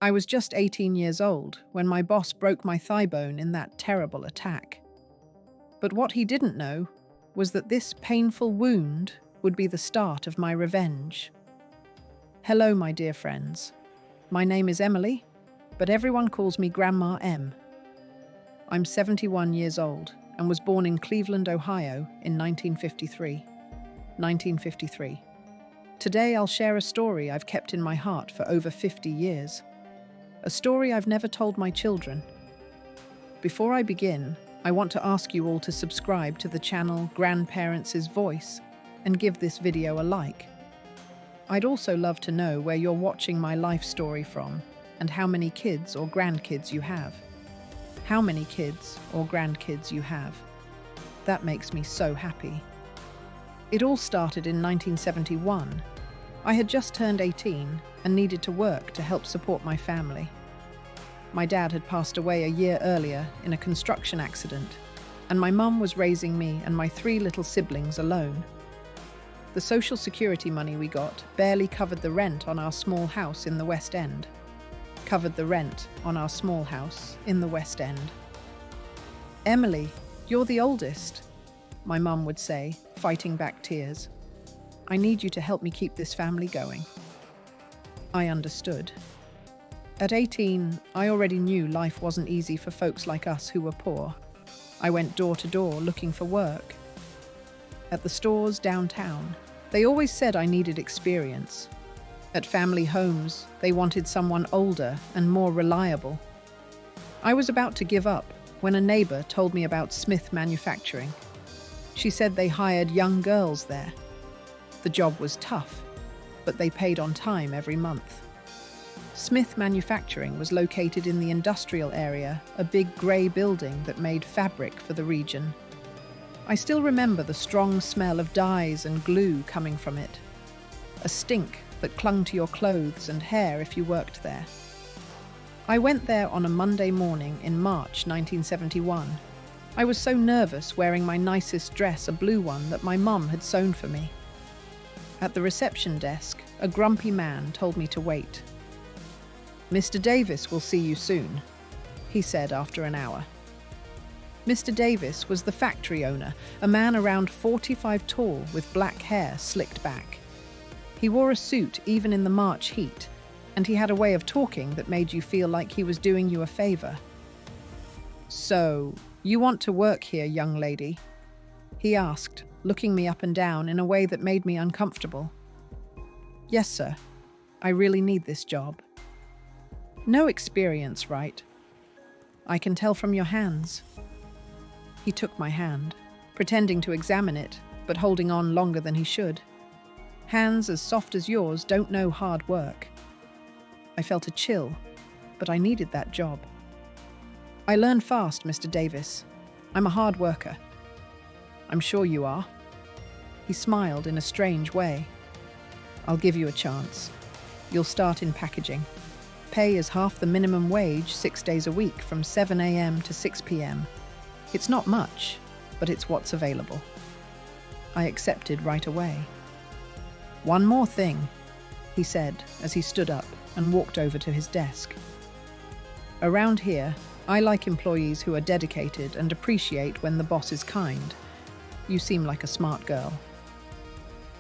I was just 18 years old when my boss broke my thigh bone in that terrible attack. But what he didn't know was that this painful wound would be the start of my revenge. Hello, my dear friends. My name is Emily, but everyone calls me Grandma M. I'm 71 years old and was born in Cleveland, Ohio in 1953. Today I'll share a story I've kept in my heart for over 50 years. A story I've never told my children. Before I begin, I want to ask you all to subscribe to the channel Grandparents' Voice and give this video a like. I'd also love to know where you're watching my life story from and how many kids or grandkids you have. How many kids or grandkids you have. That makes me so happy. It all started in 1971. I had just turned 18 and needed to work to help support my family. My dad had passed away a year earlier in a construction accident, and my mum was raising me and my 3 little siblings alone. The Social Security money we got barely covered the rent on our small house in the West End. Emily, you're the oldest, my mum would say, fighting back tears. I need you to help me keep this family going. I understood. At 18, I already knew life wasn't easy for folks like us who were poor. I went door to door looking for work. At the stores downtown, they always said I needed experience. At family homes, they wanted someone older and more reliable. I was about to give up when a neighbor told me about Smith Manufacturing. She said they hired young girls there. The job was tough, but they paid on time every month. Smith Manufacturing was located in the industrial area, a big grey building that made fabric for the region. I still remember the strong smell of dyes and glue coming from it. A stink that clung to your clothes and hair if you worked there. I went there on a Monday morning in March 1971. I was so nervous wearing my nicest dress, a blue one that my mum had sewn for me. At the reception desk, a grumpy man told me to wait. "Mr. Davis will see you soon," he said after an hour. Mr. Davis was the factory owner, a man around 45 tall with black hair slicked back. He wore a suit even in the March heat, and he had a way of talking that made you feel like he was doing you a favor. "So, you want to work here, young lady?" he asked, looking me up and down in a way that made me uncomfortable. "Yes, sir. I really need this job." "No experience, right? I can tell from your hands." He took my hand, pretending to examine it, but holding on longer than he should. Hands as soft as yours don't know hard work. I felt a chill, but I needed that job. "I learn fast, Mr. Davis. I'm a hard worker." "I'm sure you are." He smiled in a strange way. "I'll give you a chance. You'll start in packaging. Pay is half the minimum wage 6 days a week from 7 a.m. to 6 p.m. It's not much, but it's what's available." I accepted right away. "One more thing," he said as he stood up and walked over to his desk. "Around here, I like employees who are dedicated and appreciate when the boss is kind. You seem like a smart girl."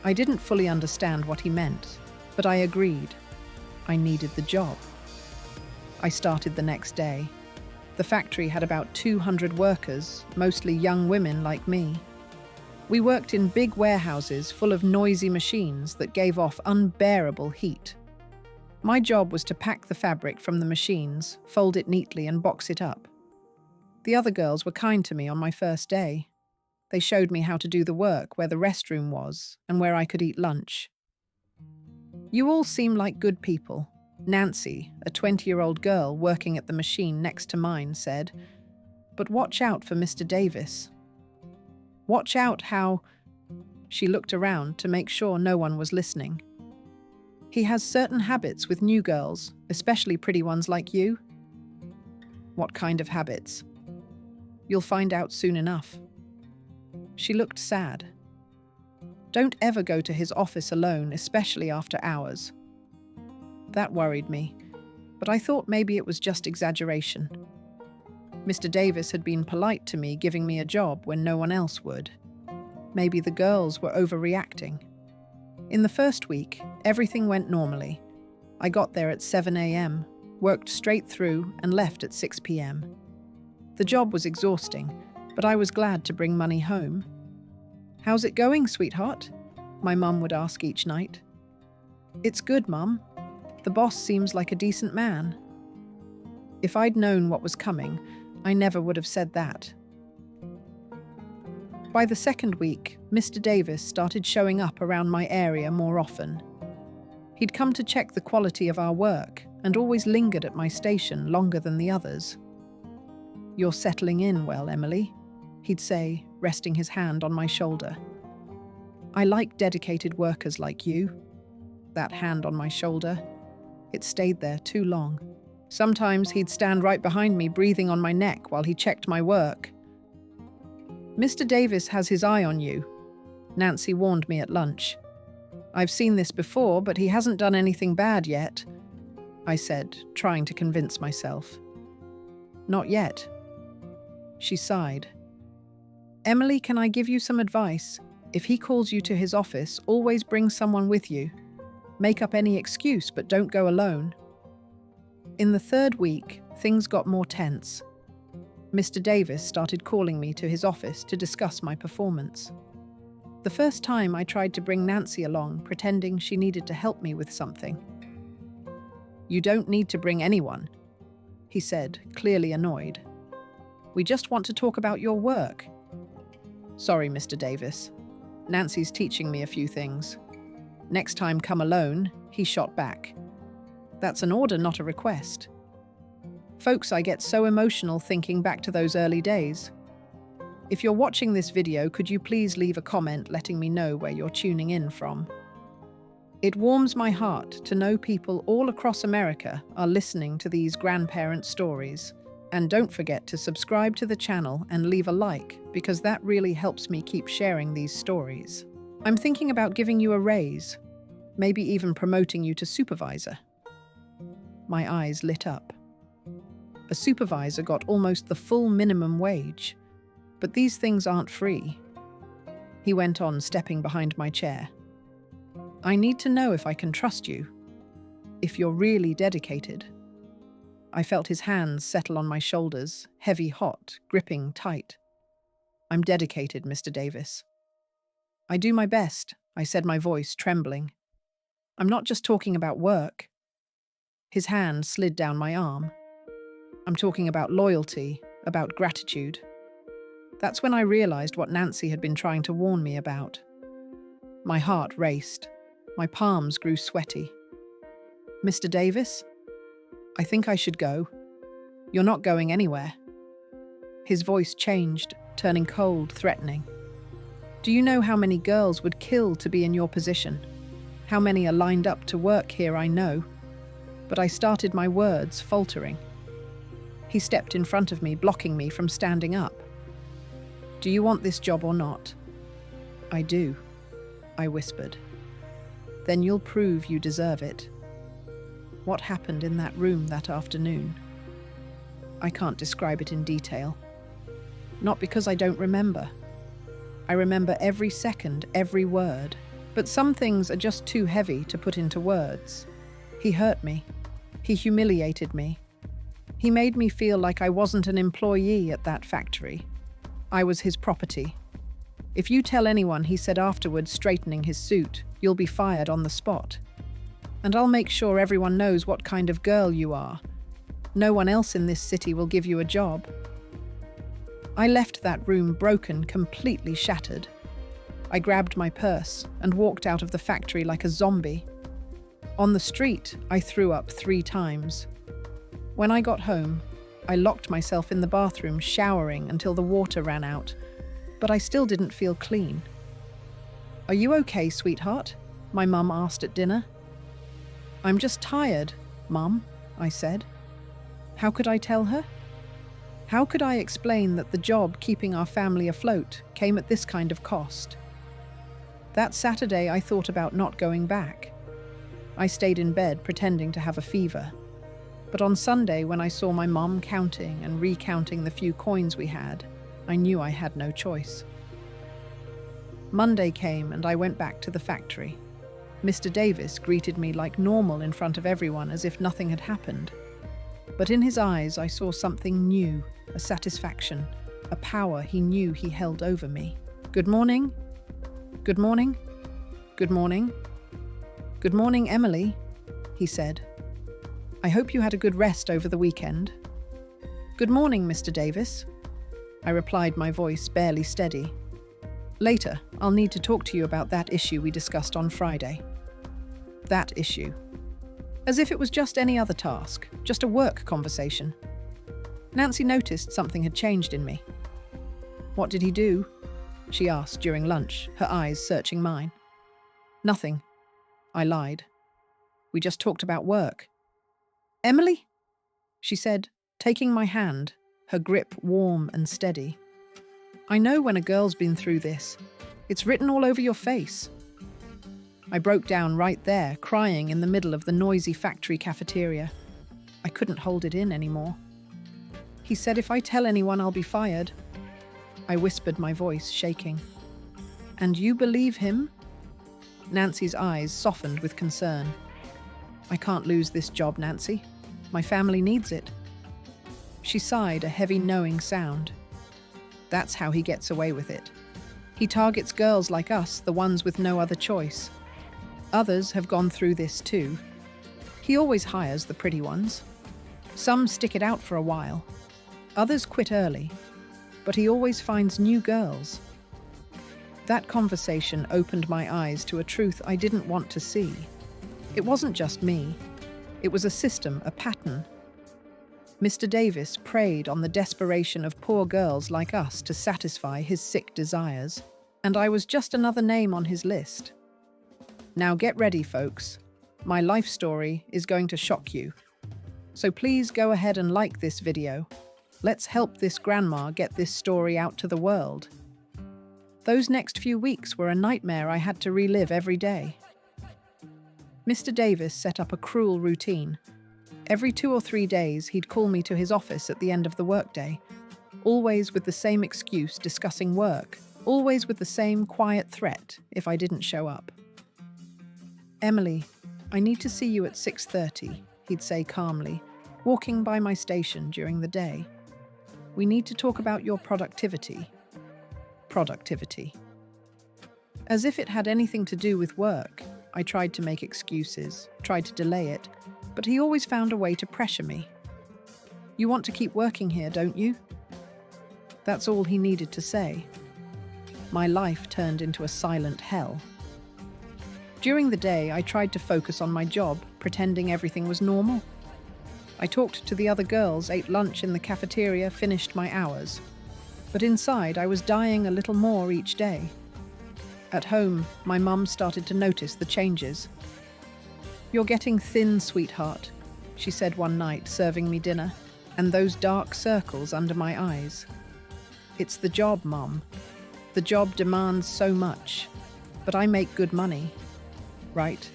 I didn't fully understand what he meant, but I agreed. I needed the job. I started the next day. The factory had about 200 workers, mostly young women like me. We worked in big warehouses full of noisy machines that gave off unbearable heat. My job was to pack the fabric from the machines, fold it neatly and box it up. The other girls were kind to me on my first day. They showed me how to do the work, where the restroom was, and where I could eat lunch. "You all seem like good people," Nancy, a 20-year-old girl working at the machine next to mine, said. "But watch out for Mr. Davis." "Watch out how—" She looked around to make sure no one was listening. "He has certain habits with new girls, especially pretty ones like you." "What kind of habits?" "You'll find out soon enough." She looked sad. "Don't ever go to his office alone, especially after hours." That worried me. but I thought maybe it was just exaggeration. Mr. Davis had been polite to me, giving me a job when no one else would. Maybe the girls were overreacting. In the first week, everything went normally. I got there at 7 a.m., worked straight through, and left at 6 p.m. The job was exhausting, but I was glad to bring money home. "How's it going, sweetheart?" my mum would ask each night. "It's good, Mum. The boss seems like a decent man." If I'd known what was coming, I never would have said that. By the second week, Mr. Davis started showing up around my area more often. He'd come to check the quality of our work and always lingered at my station longer than the others. "You're settling in well, Emily," he'd say, resting his hand on my shoulder. "I like dedicated workers like you." That hand on my shoulder, it stayed there too long. Sometimes he'd stand right behind me, breathing on my neck while he checked my work. "Mr. Davis has his eye on you," Nancy warned me at lunch. "I've seen this before, but he hasn't done anything bad yet," I said, trying to convince myself. "Not yet." She sighed. "Emily, can I give you some advice? If he calls you to his office, always bring someone with you. Make up any excuse, but don't go alone." In the third week, things got more tense. Mr. Davis started calling me to his office to discuss my performance. The first time I tried to bring Nancy along, pretending she needed to help me with something. "You don't need to bring anyone," he said, clearly annoyed. "We just want to talk about your work." "Sorry, Mr. Davis. Nancy's teaching me a few things. Next time, come alone," he shot back. "That's an order, not a request." Folks, I get so emotional thinking back to those early days. If you're watching this video, could you please leave a comment letting me know where you're tuning in from? It warms my heart to know people all across America are listening to these grandparent stories. And don't forget to subscribe to the channel and leave a like, because that really helps me keep sharing these stories. I'm thinking about giving you a raise, maybe even promoting you to supervisor. My eyes lit up. A supervisor got almost the full minimum wage, but these things aren't free. He went on, stepping behind my chair. "I need to know if I can trust you, if you're really dedicated." I felt his hands settle on my shoulders, heavy, hot, gripping tight. "I'm dedicated, Mr. Davis. I do my best," I said, my voice trembling. "I'm not just talking about work." His hand slid down my arm. "I'm talking about loyalty, about gratitude." That's when I realized what Nancy had been trying to warn me about. My heart raced. My palms grew sweaty. "Mr. Davis? I think I should go." "You're not going anywhere." His voice changed, turning cold, threatening. "Do you know how many girls would kill to be in your position? How many are lined up to work here, I know." But I started my words, faltering. He stepped in front of me, blocking me from standing up. "Do you want this job or not?" "I do," I whispered. "Then you'll prove you deserve it." What happened in that room that afternoon? I can't describe it in detail. Not because I don't remember. I remember every second, every word. But some things are just too heavy to put into words. He hurt me. He humiliated me. He made me feel like I wasn't an employee at that factory. I was his property. "If you tell anyone," he said afterwards, straightening his suit, "you'll be fired on the spot. And I'll make sure everyone knows what kind of girl you are. No one else in this city will give you a job." I left that room broken, completely shattered. I grabbed my purse and walked out of the factory like a zombie. On the street, I threw up 3 times. When I got home, I locked myself in the bathroom, showering until the water ran out, but I still didn't feel clean. "Are you okay, sweetheart?" my mum asked at dinner. "I'm just tired, Mum," I said. How could I tell her? How could I explain that the job keeping our family afloat came at this kind of cost? That Saturday, I thought about not going back. I stayed in bed, pretending to have a fever. But on Sunday, when I saw my mum counting and recounting the few coins we had, I knew I had no choice. Monday came and I went back to the factory. Mr. Davis greeted me like normal in front of everyone as if nothing had happened. But in his eyes I saw something new, a satisfaction, a power he knew he held over me. "Good morning. Good morning. Good morning. Good morning, Emily," he said. "I hope you had a good rest over the weekend." "Good morning, Mr. Davis," I replied, my voice barely steady. "Later, I'll need to talk to you about that issue we discussed on Friday." That issue. As if it was just any other task, just a work conversation. Nancy noticed something had changed in me. "What did he do?" she asked during lunch, her eyes searching mine. "Nothing," I lied. "We just talked about work." "Emily?" she said, taking my hand, her grip warm and steady. "I know when a girl's been through this. It's written all over your face." I broke down right there, crying in the middle of the noisy factory cafeteria. I couldn't hold it in anymore. "He said if I tell anyone I'll be fired," I whispered, my voice shaking. "And you believe him?" Nancy's eyes softened with concern. "I can't lose this job, Nancy. My family needs it." She sighed, a heavy knowing sound. "That's how he gets away with it. He targets girls like us, the ones with no other choice. Others have gone through this too. He always hires the pretty ones. Some stick it out for a while. Others quit early. But he always finds new girls." That conversation opened my eyes to a truth I didn't want to see. It wasn't just me. It was a system, a pattern. Mr. Davis preyed on the desperation of poor girls like us to satisfy his sick desires, and I was just another name on his list. Now get ready, folks. My life story is going to shock you. So please go ahead and like this video. Let's help this grandma get this story out to the world. Those next few weeks were a nightmare I had to relive every day. Mr. Davis set up a cruel routine. Every 2 or 3 days, he'd call me to his office at the end of the workday, always with the same excuse, discussing work, always with the same quiet threat if I didn't show up. "Emily, I need to see you at 6:30, he'd say calmly, walking by my station during the day. "We need to talk about your productivity." Productivity. As if it had anything to do with work, I tried to make excuses, tried to delay it, but he always found a way to pressure me. "You want to keep working here, don't you?" That's all he needed to say. My life turned into a silent hell. During the day, I tried to focus on my job, pretending everything was normal. I talked to the other girls, ate lunch in the cafeteria, finished my hours. But inside, I was dying a little more each day. At home, my mum started to notice the changes. "You're getting thin, sweetheart," she said one night, serving me dinner, and those dark circles under my eyes. "It's the job, Mum. The job demands so much, but I make good money. Right?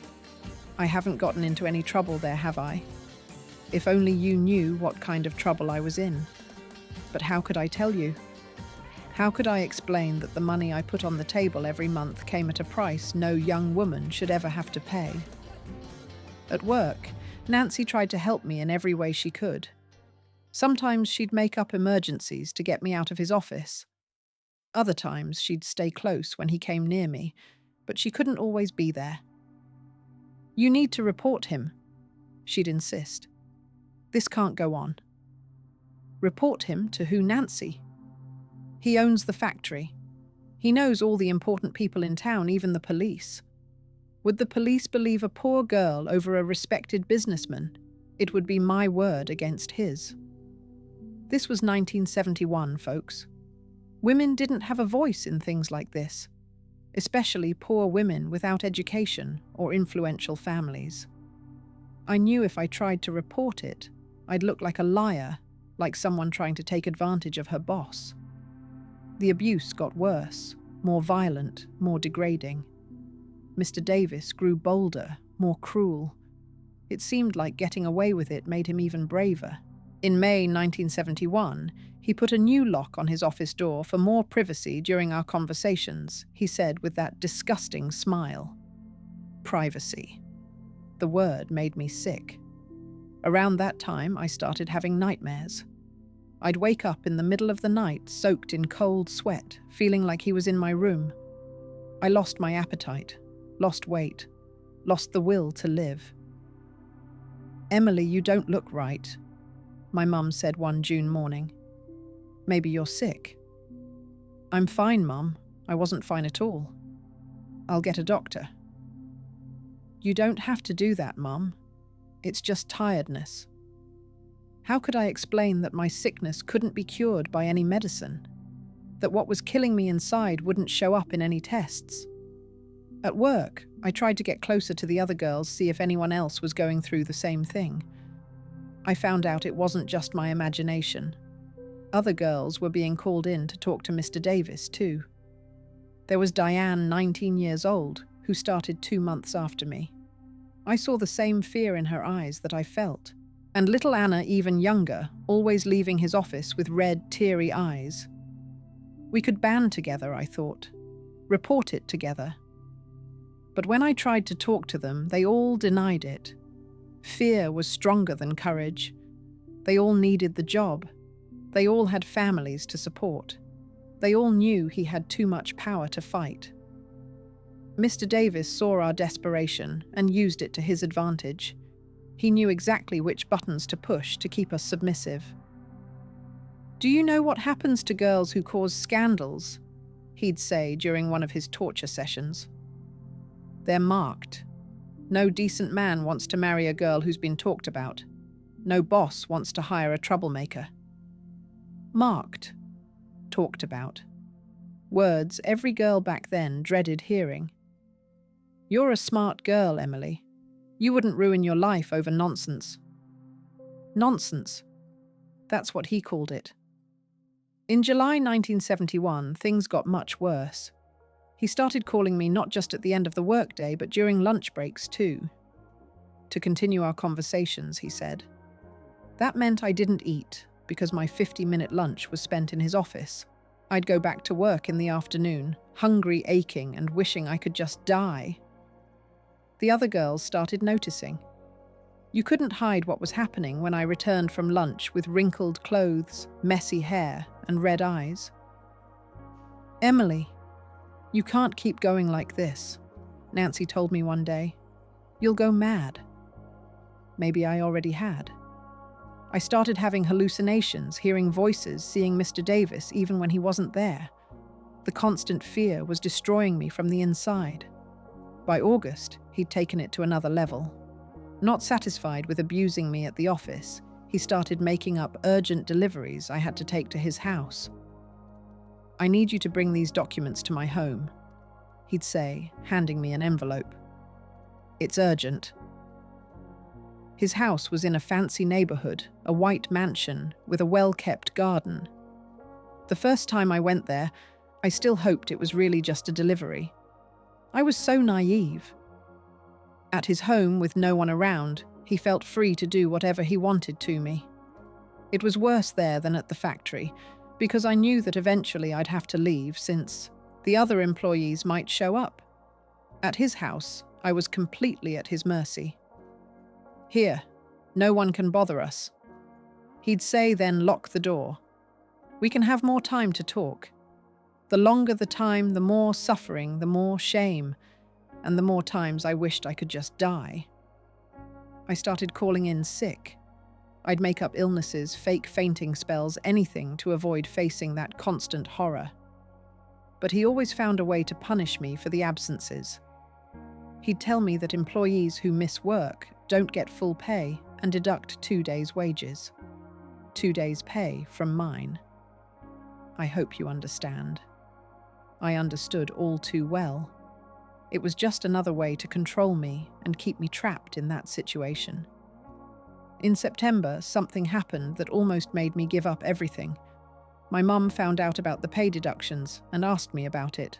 I haven't gotten into any trouble there, have I? If only you knew what kind of trouble I was in. But how could I tell you? How could I explain that the money I put on the table every month came at a price no young woman should ever have to pay?" At work, Nancy tried to help me in every way she could. Sometimes she'd make up emergencies to get me out of his office. Other times she'd stay close when he came near me, but she couldn't always be there. "You need to report him," she'd insist. "This can't go on." Report him to who, Nancy? He owns the factory. He knows all the important people in town, even the police. Would the police believe a poor girl over a respected businessman? It would be my word against his. This was 1971, folks. Women didn't have a voice in things like this, especially poor women without education or influential families. I knew if I tried to report it, I'd look like a liar, like someone trying to take advantage of her boss. The abuse got worse, more violent, more degrading. Mr. Davis grew bolder, more cruel. It seemed like getting away with it made him even braver. In May 1971, he put a new lock on his office door for more privacy during our conversations, he said with that disgusting smile. Privacy. The word made me sick. Around that time, I started having nightmares. I'd wake up in the middle of the night, soaked in cold sweat, feeling like he was in my room. I lost my appetite, lost weight, lost the will to live. "Emily, you don't look right," my mum said one June morning. "Maybe you're sick." "I'm fine, Mum. I wasn't fine at all. I'll get a doctor." "You don't have to do that, Mum. It's just tiredness." How could I explain that my sickness couldn't be cured by any medicine? That what was killing me inside wouldn't show up in any tests? At work, I tried to get closer to the other girls, see if anyone else was going through the same thing. I found out it wasn't just my imagination. Other girls were being called in to talk to Mr. Davis, too. There was Diane, 19 years old, who started 2 months after me. I saw the same fear in her eyes that I felt. And little Anna, even younger, always leaving his office with red, teary eyes. We could band together, I thought. Report it together. But when I tried to talk to them, they all denied it. Fear was stronger than courage. They all needed the job. They all had families to support. They all knew he had too much power to fight. Mr. Davis saw our desperation and used it to his advantage. He knew exactly which buttons to push to keep us submissive. "Do you know what happens to girls who cause scandals?" he'd say during one of his torture sessions. "They're marked. No decent man wants to marry a girl who's been talked about. No boss wants to hire a troublemaker." Marked. Talked about. Words every girl back then dreaded hearing. "You're a smart girl, Emily. You wouldn't ruin your life over nonsense." Nonsense. That's what he called it. In July 1971, things got much worse. He started calling me not just at the end of the workday, but during lunch breaks too. To continue our conversations, he said. That meant I didn't eat, because my 50-minute lunch was spent in his office. I'd go back to work in the afternoon, hungry, aching, and wishing I could just die. The other girls started noticing. You couldn't hide what was happening when I returned from lunch with wrinkled clothes, messy hair, and red eyes. "Emily, you can't keep going like this," Nancy told me one day. "You'll go mad." Maybe I already had. I started having hallucinations, hearing voices, seeing Mr. Davis even when he wasn't there. The constant fear was destroying me from the inside. By August, he'd taken it to another level. Not satisfied with abusing me at the office, he started making up urgent deliveries I had to take to his house. "I need you to bring these documents to my home," he'd say, handing me an envelope. "It's urgent." His house was in a fancy neighborhood, a white mansion with a well-kept garden. The first time I went there, I still hoped it was really just a delivery. I was so naive. At his home, with no one around, he felt free to do whatever he wanted to me. It was worse there than at the factory, because I knew that eventually I'd have to leave since the other employees might show up. At his house, I was completely at his mercy. "Here, no one can bother us." He'd say, then lock the door. "We can have more time to talk. The longer the time, the more suffering, the more shame, and the more times I wished I could just die." I started calling in sick. I'd make up illnesses, fake fainting spells, anything to avoid facing that constant horror. But he always found a way to punish me for the absences. He'd tell me that employees who miss work don't get full pay and deduct 2 days' wages. 2 days' pay from mine. I hope you understand. I understood all too well. It was just another way to control me and keep me trapped in that situation. In September, something happened that almost made me give up everything. My mum found out about the pay deductions and asked me about it.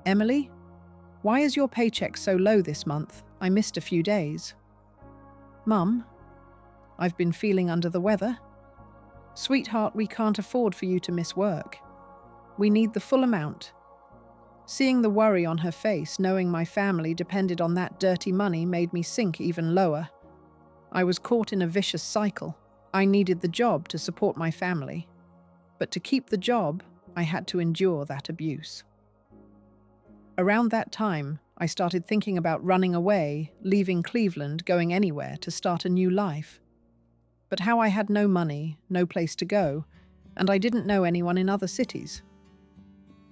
"Emily, why is your paycheck so low this month? I missed a few days." Mum, I've been feeling under the weather. Sweetheart, we can't afford for you to miss work. We need the full amount. Seeing the worry on her face, knowing my family depended on that dirty money, made me sink even lower. I was caught in a vicious cycle. I needed the job to support my family. But to keep the job, I had to endure that abuse. Around that time, I started thinking about running away, leaving Cleveland, going anywhere to start a new life. But how I had no money, no place to go, and I didn't know anyone in other cities.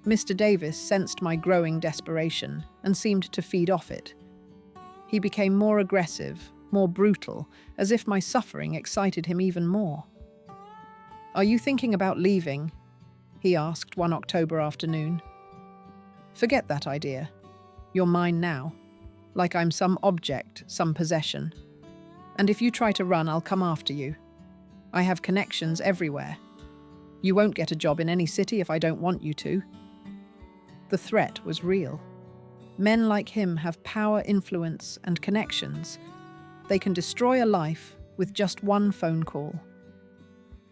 Mr. Davis sensed my growing desperation and seemed to feed off it. He became more aggressive, more brutal, as if my suffering excited him even more. "Are you thinking about leaving?" he asked one October afternoon. "Forget that idea. You're mine now, like I'm some object, some possession. And if you try to run, I'll come after you. I have connections everywhere. You won't get a job in any city if I don't want you to." The threat was real. Men like him have power, influence, and connections. They can destroy a life with just one phone call.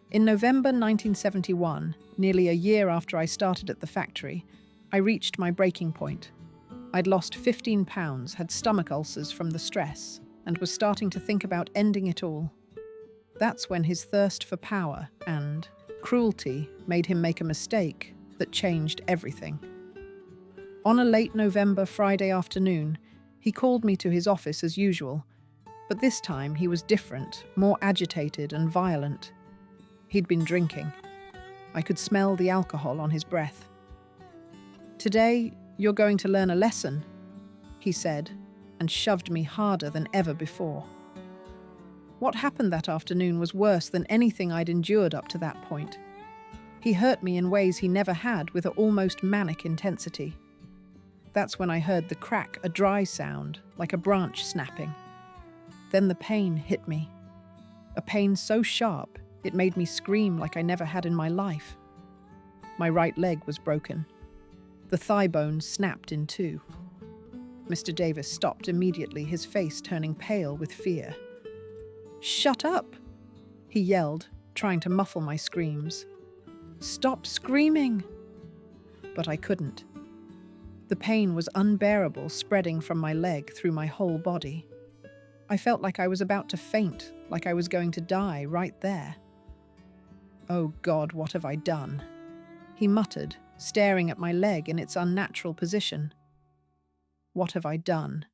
In November 1971, nearly a year after I started at the factory, I reached my breaking point. I'd lost 15 pounds, had stomach ulcers from the stress, and was starting to think about ending it all. That's when his thirst for power and cruelty made him make a mistake that changed everything. On a late November Friday afternoon, he called me to his office as usual, but this time he was different, more agitated and violent. He'd been drinking. I could smell the alcohol on his breath. "Today, you're going to learn a lesson," he said, and shoved me harder than ever before. What happened that afternoon was worse than anything I'd endured up to that point. He hurt me in ways he never had, with an almost manic intensity. That's when I heard the crack, a dry sound, like a branch snapping. Then the pain hit me. A pain so sharp, it made me scream like I never had in my life. My right leg was broken. The thigh bone snapped in two. Mr. Davis stopped immediately, his face turning pale with fear. "Shut up!" he yelled, trying to muffle my screams. "Stop screaming!" But I couldn't. The pain was unbearable, spreading from my leg through my whole body. I felt like I was about to faint, like I was going to die right there. "Oh God, what have I done?" he muttered, staring at my leg in its unnatural position. What have I done?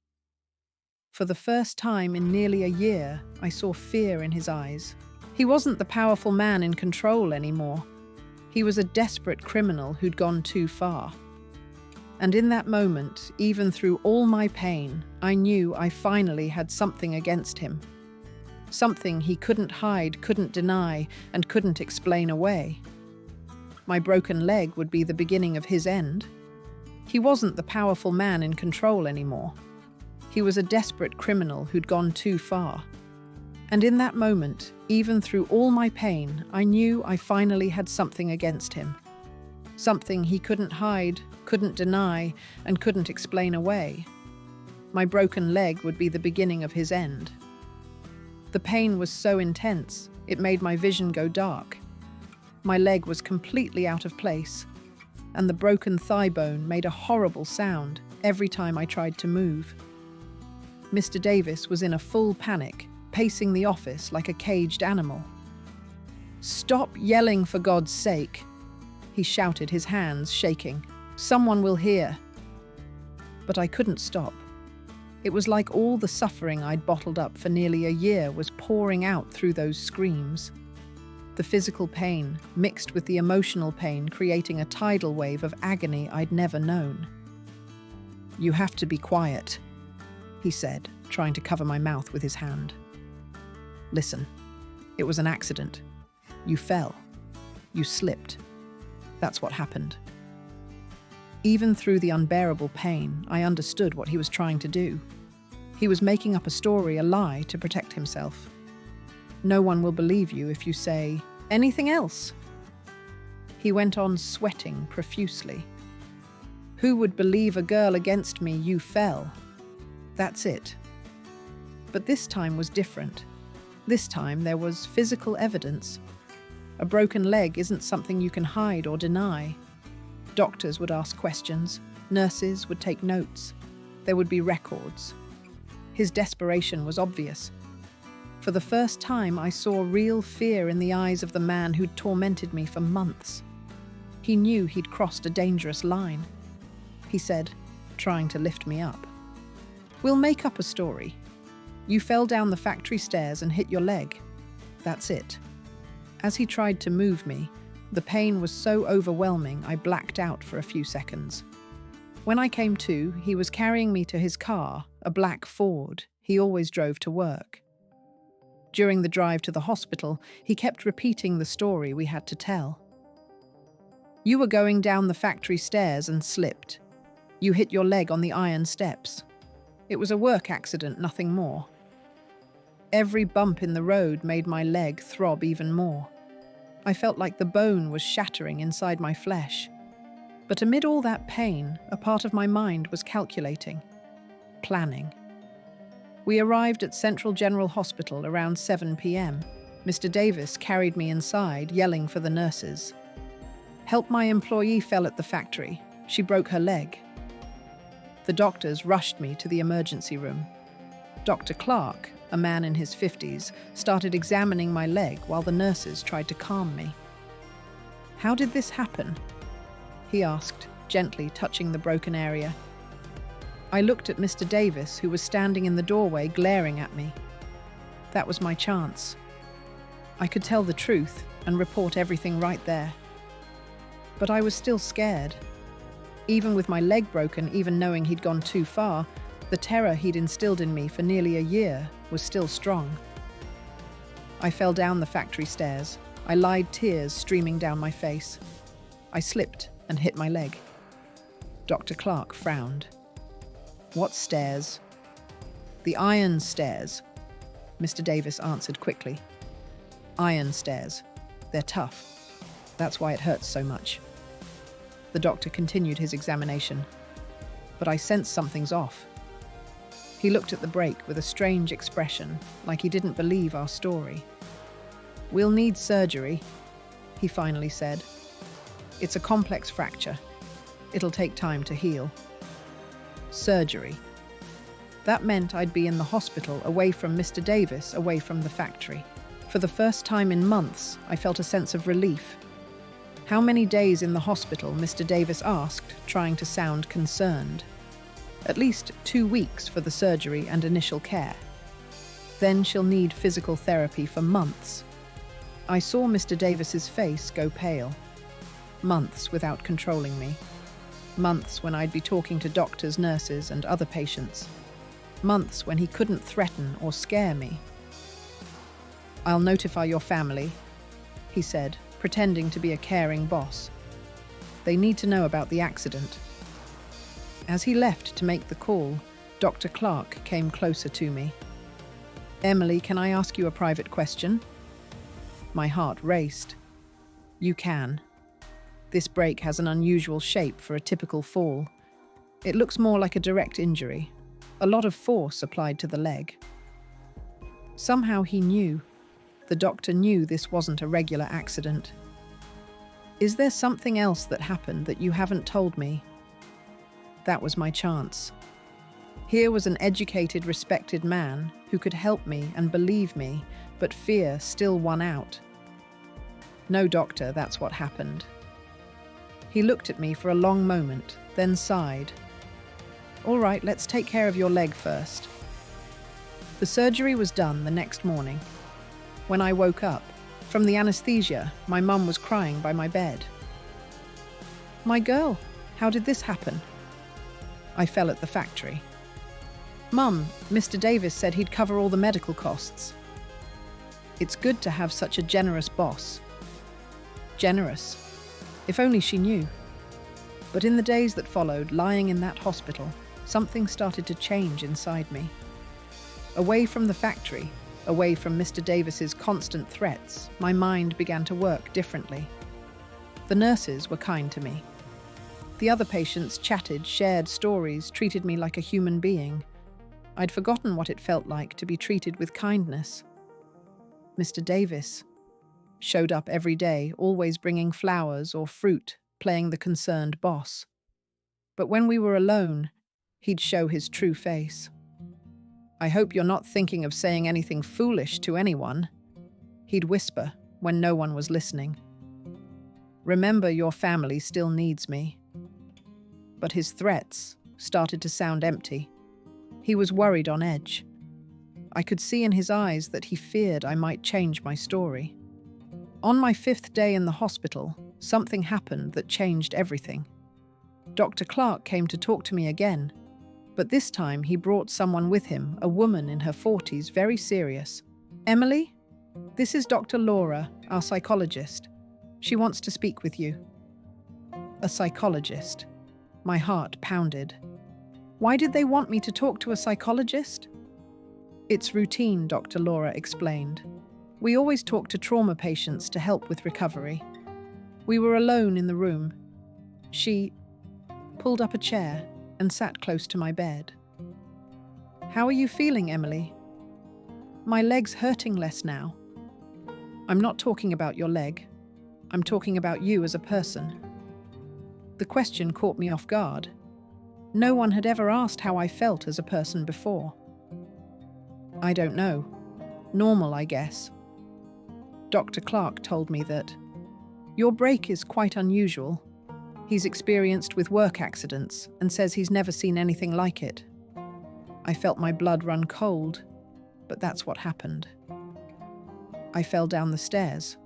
For the first time in nearly a year, I saw fear in his eyes. He wasn't the powerful man in control anymore. He was a desperate criminal who'd gone too far. And in that moment, even through all my pain, I knew I finally had something against him. Something he couldn't hide, couldn't deny, and couldn't explain away. My broken leg would be the beginning of his end. He wasn't the powerful man in control anymore. He was a desperate criminal who'd gone too far. And in that moment, even through all my pain, I knew I finally had something against him. Something he couldn't hide, couldn't deny, and couldn't explain away. My broken leg would be the beginning of his end. The pain was so intense, it made my vision go dark. My leg was completely out of place, and the broken thigh bone made a horrible sound every time I tried to move. Mr. Davis was in a full panic, pacing the office like a caged animal. "Stop yelling, for God's sake!" he shouted, his hands shaking. "Someone will hear." But I couldn't stop. It was like all the suffering I'd bottled up for nearly a year was pouring out through those screams. The physical pain, mixed with the emotional pain, creating a tidal wave of agony I'd never known. "You have to be quiet," he said, trying to cover my mouth with his hand. "Listen, it was an accident. You fell. You slipped. That's what happened." Even through the unbearable pain, I understood what he was trying to do. He was making up a story, a lie, to protect himself. "No one will believe you if you say anything else." He went on, sweating profusely. "Who would believe a girl against me? You fell. That's it." But this time was different. This time there was physical evidence. A broken leg isn't something you can hide or deny. Doctors would ask questions. Nurses would take notes. There would be records. His desperation was obvious. For the first time, I saw real fear in the eyes of the man who'd tormented me for months. He knew he'd crossed a dangerous line. He said, trying to lift me up, "We'll make up a story. You fell down the factory stairs and hit your leg. That's it." As he tried to move me, the pain was so overwhelming I blacked out for a few seconds. When I came to, he was carrying me to his car, a black Ford he always drove to work. During the drive to the hospital, he kept repeating the story we had to tell. "You were going down the factory stairs and slipped. You hit your leg on the iron steps. It was a work accident, nothing more." Every bump in the road made my leg throb even more. I felt like the bone was shattering inside my flesh. But amid all that pain, a part of my mind was calculating, planning. We arrived at Central General Hospital around 7 p.m. Mr. Davis carried me inside, yelling for the nurses. "Help, my employee fell at the factory. She broke her leg." The doctors rushed me to the emergency room. Dr. Clark, a man in his 50s, started examining my leg while the nurses tried to calm me. "How did this happen?" he asked, gently touching the broken area. I looked at Mr. Davis, who was standing in the doorway glaring at me. That was my chance. I could tell the truth and report everything right there. But I was still scared. Even with my leg broken, even knowing he'd gone too far, the terror he'd instilled in me for nearly a year was still strong. I fell down the factory stairs. I lied, tears streaming down my face. I slipped and hit my leg. Dr. Clark frowned. "What stairs?" "The iron stairs," Mr. Davis answered quickly. "Iron stairs. They're tough. That's why it hurts so much." The doctor continued his examination. But I sensed something's off. He looked at the break with a strange expression, like he didn't believe our story. "We'll need surgery," he finally said. "It's a complex fracture. It'll take time to heal." Surgery. That meant I'd be in the hospital, away from Mr. Davis, away from the factory. For the first time in months, I felt a sense of relief. "How many days in the hospital?" Mr. Davis asked, trying to sound concerned. "At least 2 weeks for the surgery and initial care. Then she'll need physical therapy for months." I saw Mr. Davis's face go pale. Months without controlling me. Months when I'd be talking to doctors, nurses, and other patients. Months when he couldn't threaten or scare me. "I'll notify your family," he said, pretending to be a caring boss. "They need to know about the accident." As he left to make the call, Dr. Clark came closer to me. "Emily, can I ask you a private question?" My heart raced. "You can. This break has an unusual shape for a typical fall. It looks more like a direct injury, a lot of force applied to the leg." Somehow he knew. The doctor knew this wasn't a regular accident. "Is there something else that happened that you haven't told me?" That was my chance. Here was an educated, respected man who could help me and believe me, but fear still won out. "No, doctor, that's what happened." He looked at me for a long moment, then sighed. "All right, let's take care of your leg first." The surgery was done the next morning. When I woke up, from the anesthesia, my mum was crying by my bed. "My girl, how did this happen?" "I fell at the factory." "Mum, Mr. Davis said he'd cover all the medical costs." It's good to have such a generous boss. Generous. If only she knew. But in the days that followed, lying in that hospital, something started to change inside me. Away from the factory, away from Mr. Davis's constant threats, my mind began to work differently. The nurses were kind to me. The other patients chatted, shared stories, treated me like a human being. I'd forgotten what it felt like to be treated with kindness. Mr. Davis showed up every day, always bringing flowers or fruit, playing the concerned boss. But when we were alone, he'd show his true face. "I hope you're not thinking of saying anything foolish to anyone," he'd whisper when no one was listening. "Remember, your family still needs me." But his threats started to sound empty. He was worried, on edge. I could see in his eyes that he feared I might change my story. On my 5th day in the hospital, something happened that changed everything. Dr. Clark came to talk to me again, but this time he brought someone with him, a woman in her 40s, very serious. "Emily, this is Dr. Laura, our psychologist. She wants to speak with you." A psychologist. My heart pounded. Why did they want me to talk to a psychologist? "It's routine," Dr. Laura explained. "We always talk to trauma patients to help with recovery." We were alone in the room. She pulled up a chair and sat close to my bed. "How are you feeling, Emily?" "My leg's hurting less now." "I'm not talking about your leg. I'm talking about you as a person." The question caught me off guard. No one had ever asked how I felt as a person before. "I don't know. Normal, I guess." Dr. Clark told me that your break is quite unusual. He's experienced with work accidents and says he's never seen anything like it. I felt my blood run cold, but that's what happened. I fell down the stairs.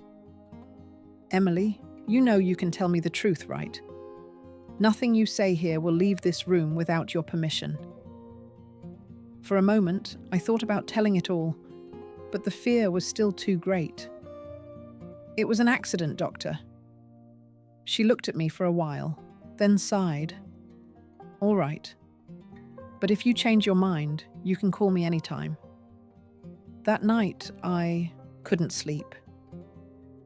"Emily, you know you can tell me the truth, right? Nothing you say here will leave this room without your permission." For a moment, I thought about telling it all, but the fear was still too great. "It was an accident, doctor." She looked at me for a while, then sighed. "All right. But if you change your mind, you can call me anytime." That night, I couldn't sleep.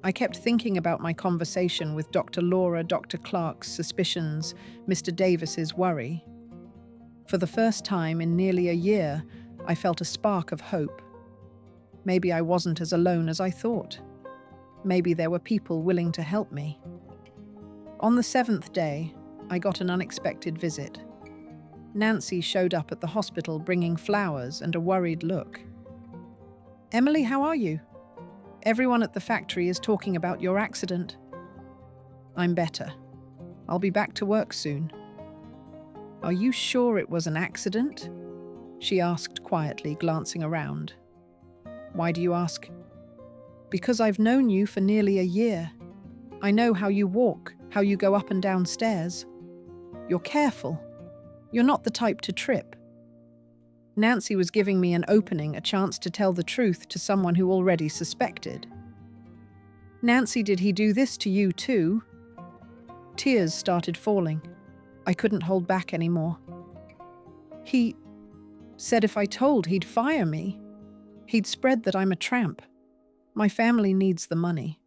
I kept thinking about my conversation with Dr. Laura, Dr. Clark's suspicions, Mr. Davis's worry. For the first time in nearly a year, I felt a spark of hope. Maybe I wasn't as alone as I thought. Maybe there were people willing to help me. On the 7th day, I got an unexpected visit. Nancy showed up at the hospital bringing flowers and a worried look. "Emily, how are you? Everyone at the factory is talking about your accident." "I'm better. I'll be back to work soon." "Are you sure it was an accident?" she asked quietly, glancing around. "Why do you ask?" "Because I've known you for nearly a year. I know how you walk, how you go up and down stairs. You're careful. You're not the type to trip." Nancy was giving me an opening, a chance to tell the truth to someone who already suspected. "Nancy, did he do this to you too?" Tears started falling. I couldn't hold back anymore. "He said if I told, he'd fire me. He'd spread that I'm a tramp. My family needs the money."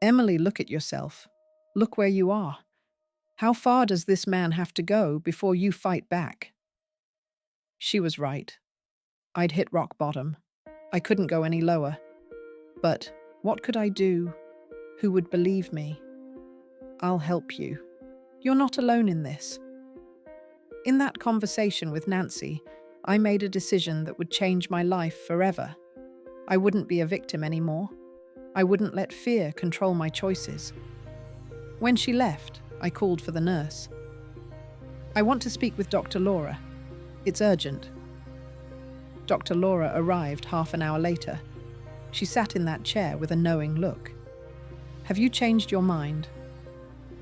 "Emily, look at yourself. Look where you are. How far does this man have to go before you fight back?" She was right. I'd hit rock bottom. I couldn't go any lower. But what could I do? Who would believe me? "I'll help you. You're not alone in this." In that conversation with Nancy, I made a decision that would change my life forever. I wouldn't be a victim anymore. I wouldn't let fear control my choices. When she left, I called for the nurse. "I want to speak with Dr. Laura. It's urgent." Dr. Laura arrived half an hour later. She sat in that chair with a knowing look. "Have you changed your mind?"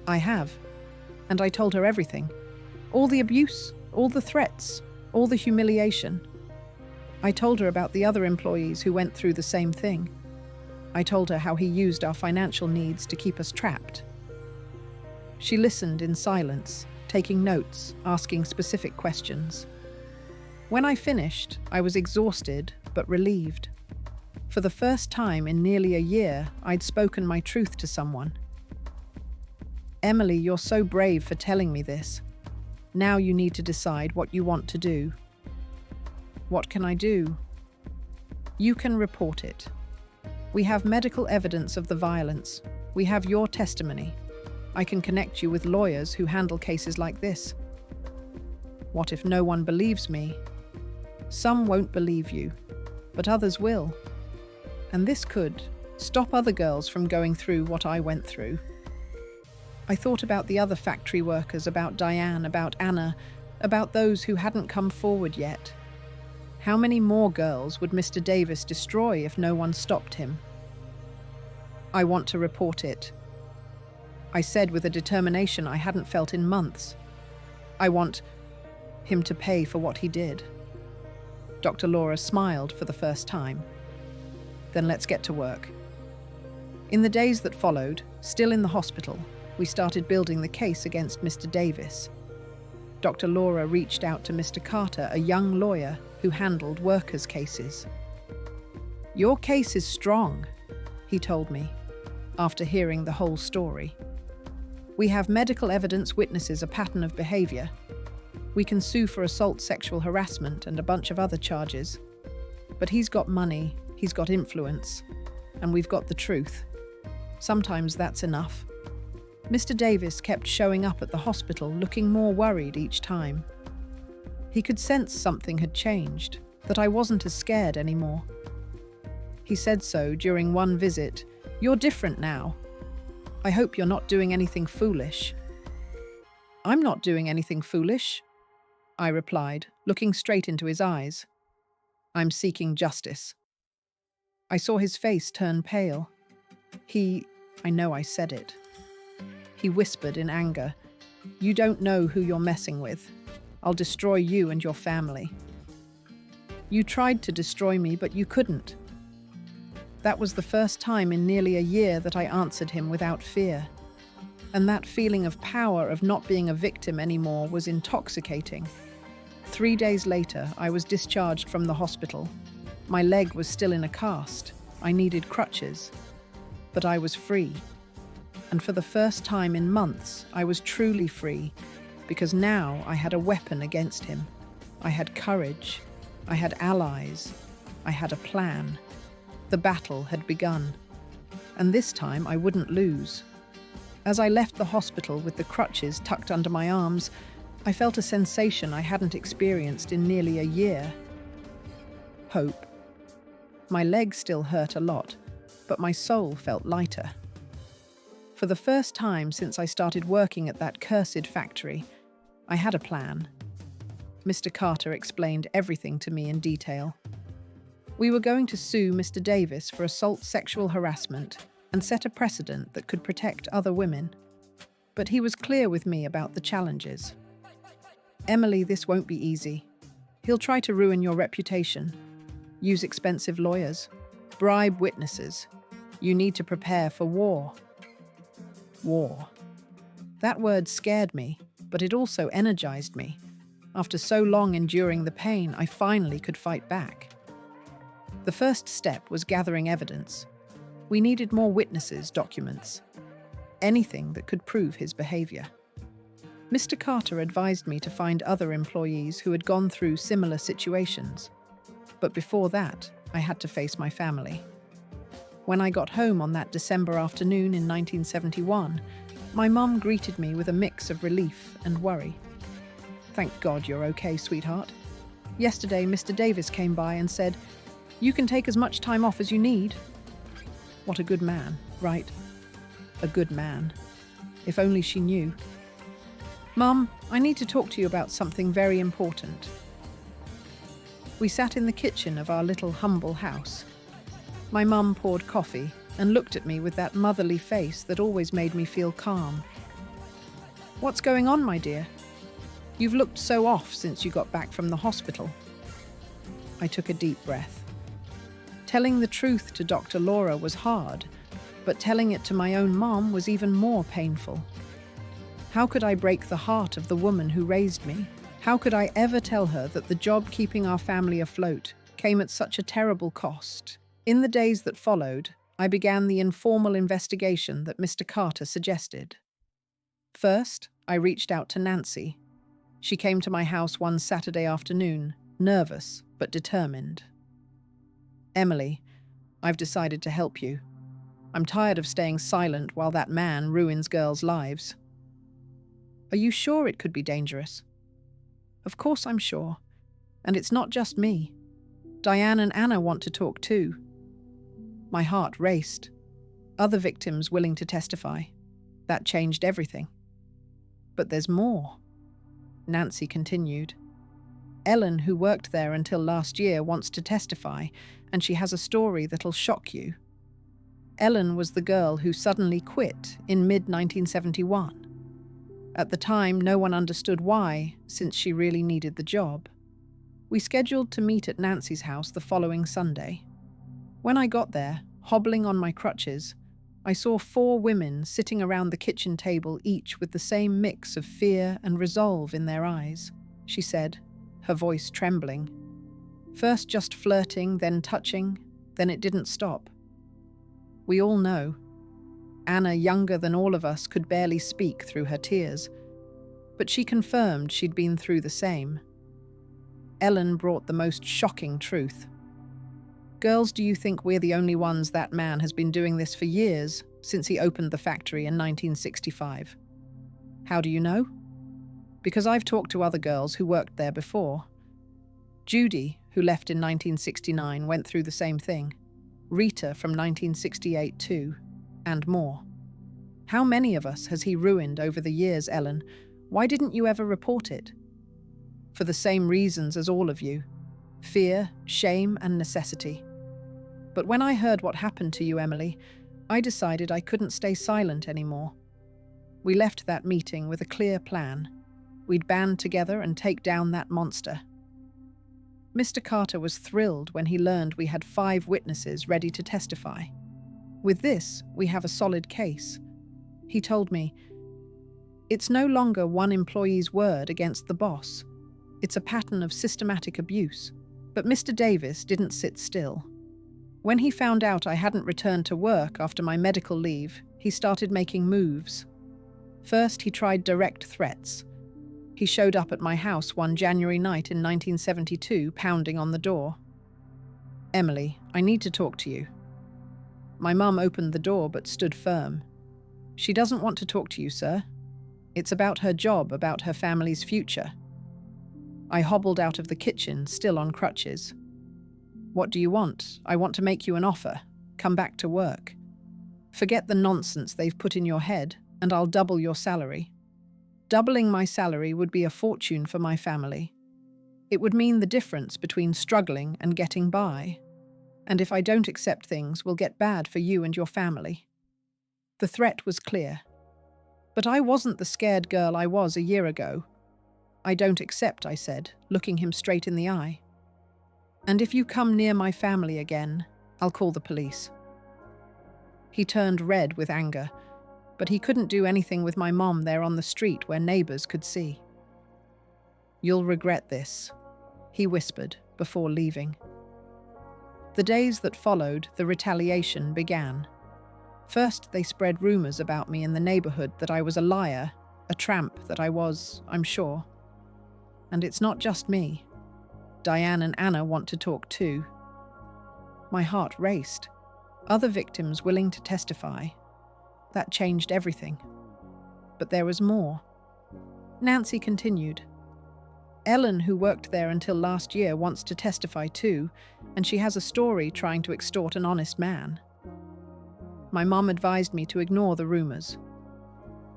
"I have." And I told her everything. All the abuse, all the threats, all the humiliation. I told her about the other employees who went through the same thing. I told her how he used our financial needs to keep us trapped. She listened in silence, taking notes, asking specific questions. When I finished, I was exhausted but relieved. For the first time in nearly a year, I'd spoken my truth to someone. "Emily, you're so brave for telling me this. Now you need to decide what you want to do." What can I do? You can report it. We have medical evidence of the violence. We have your testimony. I can connect you with lawyers who handle cases like this. What if no one believes me? Some won't believe you, but others will. And this could stop other girls from going through what I went through. I thought about the other factory workers, about Diane, about Anna, about those who hadn't come forward yet. How many more girls would Mr. Davis destroy if no one stopped him? I want to report it. I said with a determination I hadn't felt in months. I want him to pay for what he did. Dr. Laura smiled for the first time. Then let's get to work. In the days that followed, still in the hospital, we started building the case against Mr. Davis. Dr. Laura reached out to Mr. Carter, a young lawyer who handled workers' cases. "Your case is strong," he told me, after hearing the whole story. "We have medical evidence witnesses a pattern of behavior. We can sue for assault, sexual harassment, and a bunch of other charges. But he's got money, he's got influence, and we've got the truth. Sometimes that's enough." Mr. Davis kept showing up at the hospital, looking more worried each time. He could sense something had changed, that I wasn't as scared anymore. He said so during one visit. "You're different now. I hope you're not doing anything foolish." "I'm not doing anything foolish," I replied, looking straight into his eyes. "I'm seeking justice." I saw his face turn pale. I know I said it. He whispered in anger, "You don't know who you're messing with. I'll destroy you and your family. You tried to destroy me, but you couldn't." That was the first time in nearly a year that I answered him without fear. And that feeling of power, of not being a victim anymore, was intoxicating. 3 days later, I was discharged from the hospital. My leg was still in a cast. I needed crutches. But I was free. And for the first time in months, I was truly free, because now I had a weapon against him. I had courage. I had allies. I had a plan. The battle had begun. And this time I wouldn't lose. As I left the hospital with the crutches tucked under my arms, I felt a sensation I hadn't experienced in nearly a year. Hope. My legs still hurt a lot, but my soul felt lighter. For the first time since I started working at that cursed factory, I had a plan. Mr. Carter explained everything to me in detail. We were going to sue Mr. Davis for assault, sexual harassment, and set a precedent that could protect other women. But he was clear with me about the challenges. "Emily, this won't be easy. He'll try to ruin your reputation, use expensive lawyers, bribe witnesses. You need to prepare for war." War. That word scared me, but it also energized me. After so long enduring the pain, I finally could fight back. The first step was gathering evidence. We needed more witnesses, documents, anything that could prove his behavior. Mr. Carter advised me to find other employees who had gone through similar situations. But before that, I had to face my family. When I got home on that December afternoon in 1971, my mum greeted me with a mix of relief and worry. "Thank God you're okay, sweetheart. Yesterday, Mr. Davis came by and said, 'You can take as much time off as you need.'" What a good man, right? A good man. If only she knew. "Mum, I need to talk to you about something very important." We sat in the kitchen of our little humble house. My mum poured coffee and looked at me with that motherly face that always made me feel calm. "What's going on, my dear? You've looked so off since you got back from the hospital." I took a deep breath. Telling the truth to Dr. Laura was hard, but telling it to my own mom was even more painful. How could I break the heart of the woman who raised me? How could I ever tell her that the job keeping our family afloat came at such a terrible cost? In the days that followed, I began the informal investigation that Mr. Carter suggested. First, I reached out to Nancy. She came to my house one Saturday afternoon, nervous but determined. "Emily, I've decided to help you. I'm tired of staying silent while that man ruins girls' lives." "Are you sure it could be dangerous?" "Of course I'm sure. And it's not just me. Diane and Anna want to talk too." My heart raced. Other victims willing to testify. That changed everything. "But there's more," Nancy continued. "Ellen, who worked there until last year, wants to testify, and she has a story that'll shock you." Ellen was the girl who suddenly quit in mid-1971. At the time, no one understood why, since she really needed the job. We scheduled to meet at Nancy's house the following Sunday. When I got there, hobbling on my crutches, I saw 4 women sitting around the kitchen table, each with the same mix of fear and resolve in their eyes, she said, her voice trembling. First just flirting, then touching, then it didn't stop. We all know. Anna, younger than all of us, could barely speak through her tears, but she confirmed she'd been through the same. Ellen brought the most shocking truth. "Girls, do you think we're the only ones? That man has been doing this for years, since he opened the factory in 1965. How do you know?" "Because I've talked to other girls who worked there before. Judy, who left in 1969, went through the same thing. Rita from 1968 too, and more. How many of us has he ruined over the years, Ellen? Why didn't you ever report it?" "For the same reasons as all of you. Fear, shame, and necessity. But when I heard what happened to you, Emily, I decided I couldn't stay silent anymore. We left that meeting with a clear plan. We'd band together and take down that monster." Mr. Carter was thrilled when he learned we had 5 witnesses ready to testify. "With this, we have a solid case." He told me, "It's no longer one employee's word against the boss. It's a pattern of systematic abuse." But Mr. Davis didn't sit still. When he found out I hadn't returned to work after my medical leave, he started making moves. First, he tried direct threats. He showed up at my house one January night in 1972, pounding on the door. "Emily, I need to talk to you." My mum opened the door but stood firm. "She doesn't want to talk to you, sir. It's about her job, about her family's future." I hobbled out of the kitchen, still on crutches. "What do you want? I want to make you an offer. Come back to work. Forget the nonsense they've put in your head, and I'll double your salary." Doubling my salary would be a fortune for my family. It would mean the difference between struggling and getting by. And if I don't accept, things will get bad for you and your family. The threat was clear. But I wasn't the scared girl I was a year ago. "I don't accept," I said, looking him straight in the eye. "And if you come near my family again, I'll call the police." He turned red with anger, but he couldn't do anything with my mom there on the street where neighbors could see. "You'll regret this," he whispered before leaving. The days that followed, the retaliation began. First, they spread rumors about me in the neighborhood that I was a liar, a tramp that I was, I'm sure. And it's not just me. Diane and Anna want to talk too. My heart raced. Other victims willing to testify. That changed everything. But there was more. Nancy continued. "Ellen, who worked there until last year, wants to testify too, and she has a story trying to extort an honest man." My mom advised me to ignore the rumors.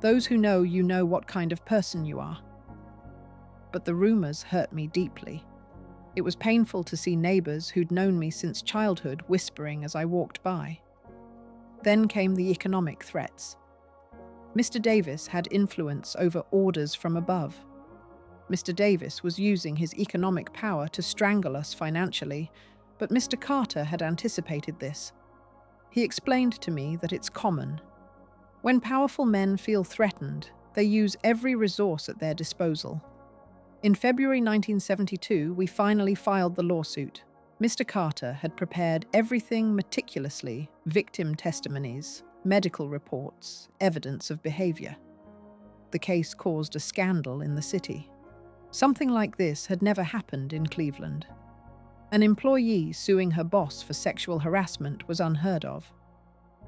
"Those who know you know what kind of person you are." But the rumors hurt me deeply. It was painful to see neighbors who'd known me since childhood whispering as I walked by. Then came the economic threats. Mr. Davis had influence over orders from above. Mr. Davis was using his economic power to strangle us financially, but Mr. Carter had anticipated this. He explained to me that it's common. When powerful men feel threatened, they use every resource at their disposal. In February 1972, we finally filed the lawsuit. Mr. Carter had prepared everything meticulously: victim testimonies, medical reports, evidence of behavior. The case caused a scandal in the city. Something like this had never happened in Cleveland. An employee suing her boss for sexual harassment was unheard of.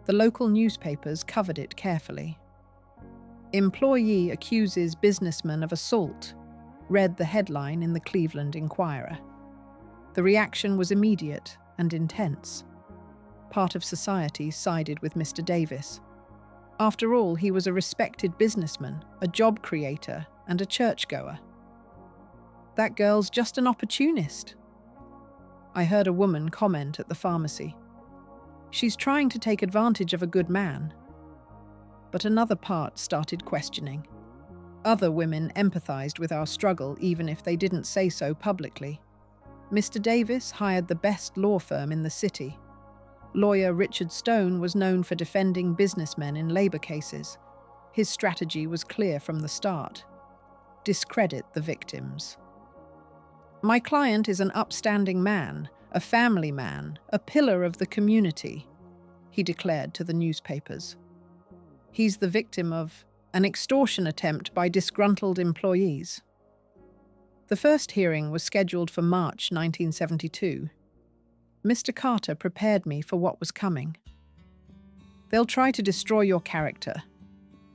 The local newspapers covered it carefully. "Employee accuses businessman of assault," read the headline in the Cleveland Inquirer. The reaction was immediate and intense. Part of society sided with Mr. Davis. After all, he was a respected businessman, a job creator, and a churchgoer. "That girl's just an opportunist," I heard a woman comment at the pharmacy. "She's trying to take advantage of a good man." But another part started questioning. Other women empathized with our struggle even if they didn't say so publicly. Mr. Davis hired the best law firm in the city. Lawyer Richard Stone was known for defending businessmen in labor cases. His strategy was clear from the start: discredit the victims. "My client is an upstanding man, a family man, a pillar of the community," he declared to the newspapers. "He's the victim of an extortion attempt by disgruntled employees." The first hearing was scheduled for March 1972. Mr. Carter prepared me for what was coming. "They'll try to destroy your character.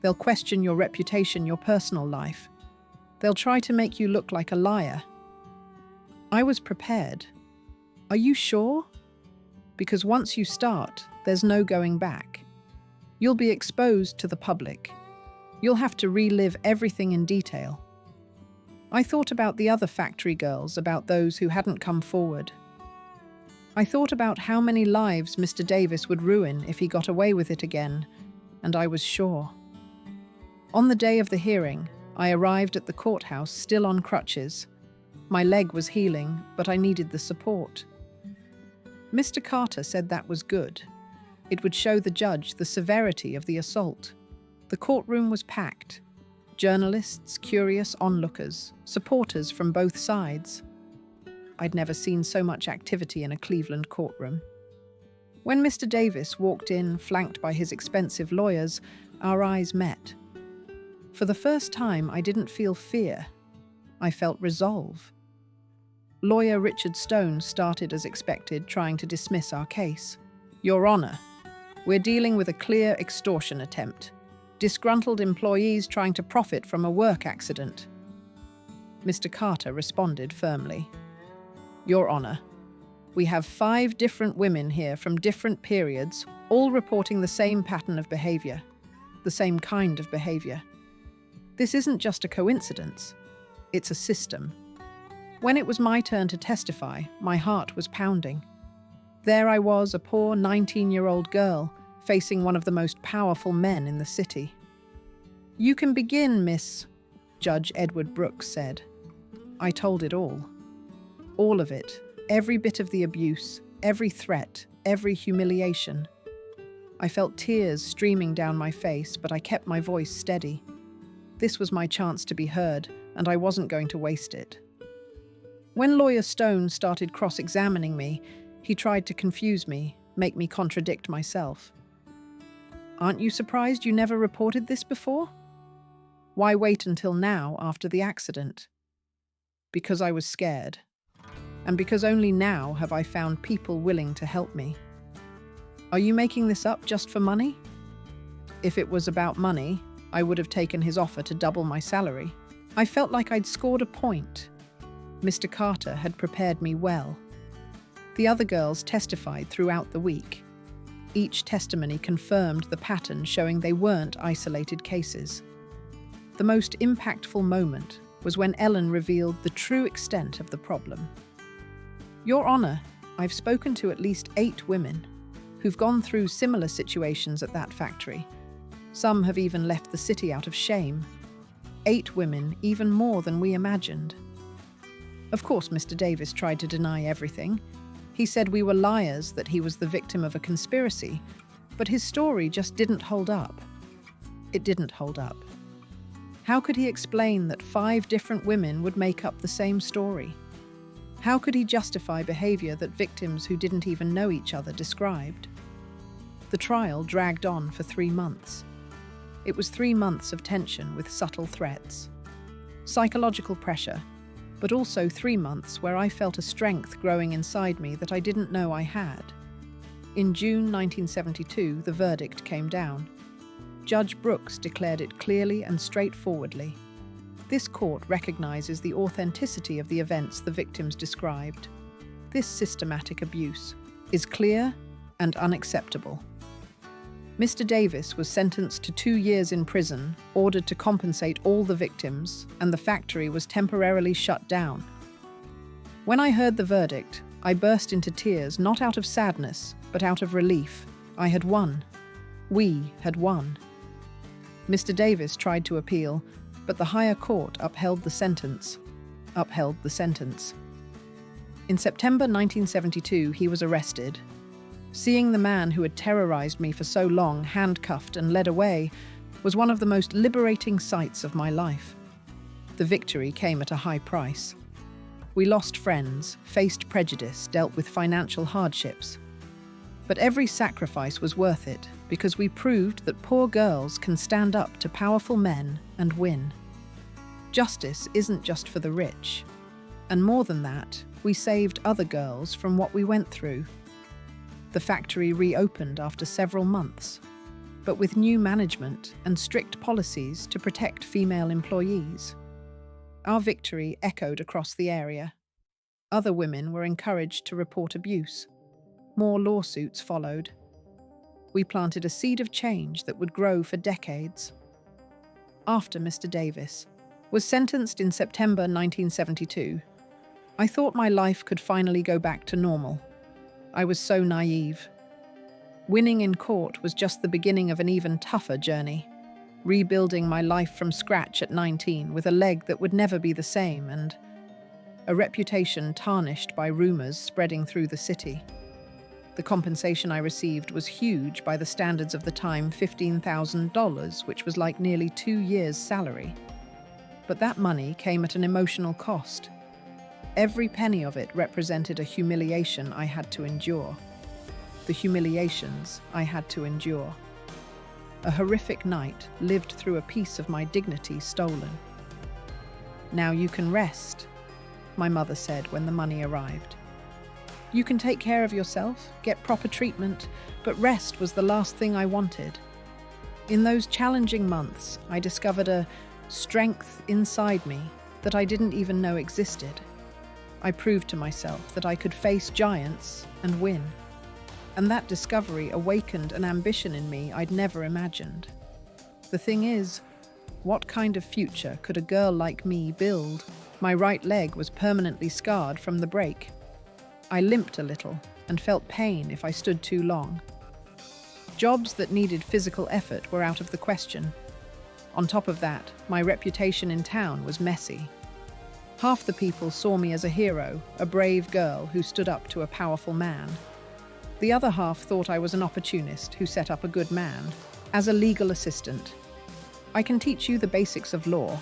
They'll question your reputation, your personal life. They'll try to make you look like a liar." I was prepared. "Are you sure? Because once you start, there's no going back. You'll be exposed to the public. You'll have to relive everything in detail." I thought about the other factory girls, about those who hadn't come forward. I thought about how many lives Mr. Davis would ruin if he got away with it again, and I was sure. On the day of the hearing, I arrived at the courthouse still on crutches. My leg was healing, but I needed the support. Mr. Carter said that was good. It would show the judge the severity of the assault. The courtroom was packed. Journalists, curious onlookers, supporters from both sides. I'd never seen so much activity in a Cleveland courtroom. When Mr. Davis walked in, flanked by his expensive lawyers, our eyes met. For the first time, I didn't feel fear. I felt resolve. Lawyer Richard Stone started as expected, trying to dismiss our case. "Your Honor, we're dealing with a clear extortion attempt. Disgruntled employees trying to profit from a work accident." Mr. Carter responded firmly. "Your Honor, we have 5 different women here from different periods, all reporting the same pattern of behavior, the same kind of behavior. This isn't just a coincidence. It's a system." When it was my turn to testify, my heart was pounding. There I was, a poor 19-year-old girl, facing one of the most powerful men in the city. "You can begin, Miss," Judge Edward Brooks said. I told it all. All of it, every bit of the abuse, every threat, every humiliation. I felt tears streaming down my face, but I kept my voice steady. This was my chance to be heard, and I wasn't going to waste it. When Lawyer Stone started cross-examining me, he tried to confuse me, make me contradict myself. "Aren't you surprised you never reported this before? Why wait until now after the accident?" Because I was scared. And because only now have I found people willing to help me. "Are you making this up just for money?" If it was about money, I would have taken his offer to double my salary. I felt like I'd scored a point. Mr. Carter had prepared me well. The other girls testified throughout the week. Each testimony confirmed the pattern, showing they weren't isolated cases. The most impactful moment was when Ellen revealed the true extent of the problem. "Your Honor, I've spoken to at least 8 women who've gone through similar situations at that factory. Some have even left the city out of shame. 8 women, even more than we imagined." Of course, Mr. Davis tried to deny everything. He said we were liars, that he was the victim of a conspiracy, but his story just didn't hold up. It didn't hold up. How could he explain that 5 different women would make up the same story? How could he justify behavior that victims who didn't even know each other described? The trial dragged on for 3 months. It was 3 months of tension with subtle threats. Psychological pressure, but also 3 months where I felt a strength growing inside me that I didn't know I had. In June 1972, the verdict came down. Judge Brooks declared it clearly and straightforwardly. This court recognizes the authenticity of the events the victims described. This systematic abuse is clear and unacceptable. Mr. Davis was sentenced to 2 years in prison, ordered to compensate all the victims, and the factory was temporarily shut down. When I heard the verdict, I burst into tears, not out of sadness, but out of relief. I had won. We had won. Mr. Davis tried to appeal, but the higher court upheld the sentence. In September 1972, he was arrested. Seeing the man who had terrorized me for so long handcuffed and led away was one of the most liberating sights of my life. The victory came at a high price. We lost friends, faced prejudice, dealt with financial hardships. But every sacrifice was worth it because we proved that poor girls can stand up to powerful men and win. Justice isn't just for the rich. And more than that, we saved other girls from what we went through. The factory reopened after several months, but with new management and strict policies to protect female employees. Our victory echoed across the area. Other women were encouraged to report abuse. More lawsuits followed. We planted a seed of change that would grow for decades. After Mr. Davis was sentenced in September 1972, I thought my life could finally go back to normal. I was so naive. Winning in court was just the beginning of an even tougher journey. Rebuilding my life from scratch at 19 with a leg that would never be the same and a reputation tarnished by rumors spreading through the city. The compensation I received was huge by the standards of the time, $15,000, which was like nearly 2 years' salary. But that money came at an emotional cost. Every penny of it represented a humiliation I had to endure. The humiliations I had to endure. A horrific night lived through a piece of my dignity stolen. "Now you can rest," my mother said when the money arrived. "You can take care of yourself, get proper treatment, but rest was the last thing I wanted." In those challenging months, I discovered a strength inside me that I didn't even know existed. I proved to myself that I could face giants and win. And that discovery awakened an ambition in me I'd never imagined. The thing is, what kind of future could a girl like me build? My right leg was permanently scarred from the break. I limped a little and felt pain if I stood too long. Jobs that needed physical effort were out of the question. On top of that, my reputation in town was messy. Half the people saw me as a hero, a brave girl who stood up to a powerful man. The other half thought I was an opportunist who set up a good man. As a legal assistant, I can teach you the basics of law.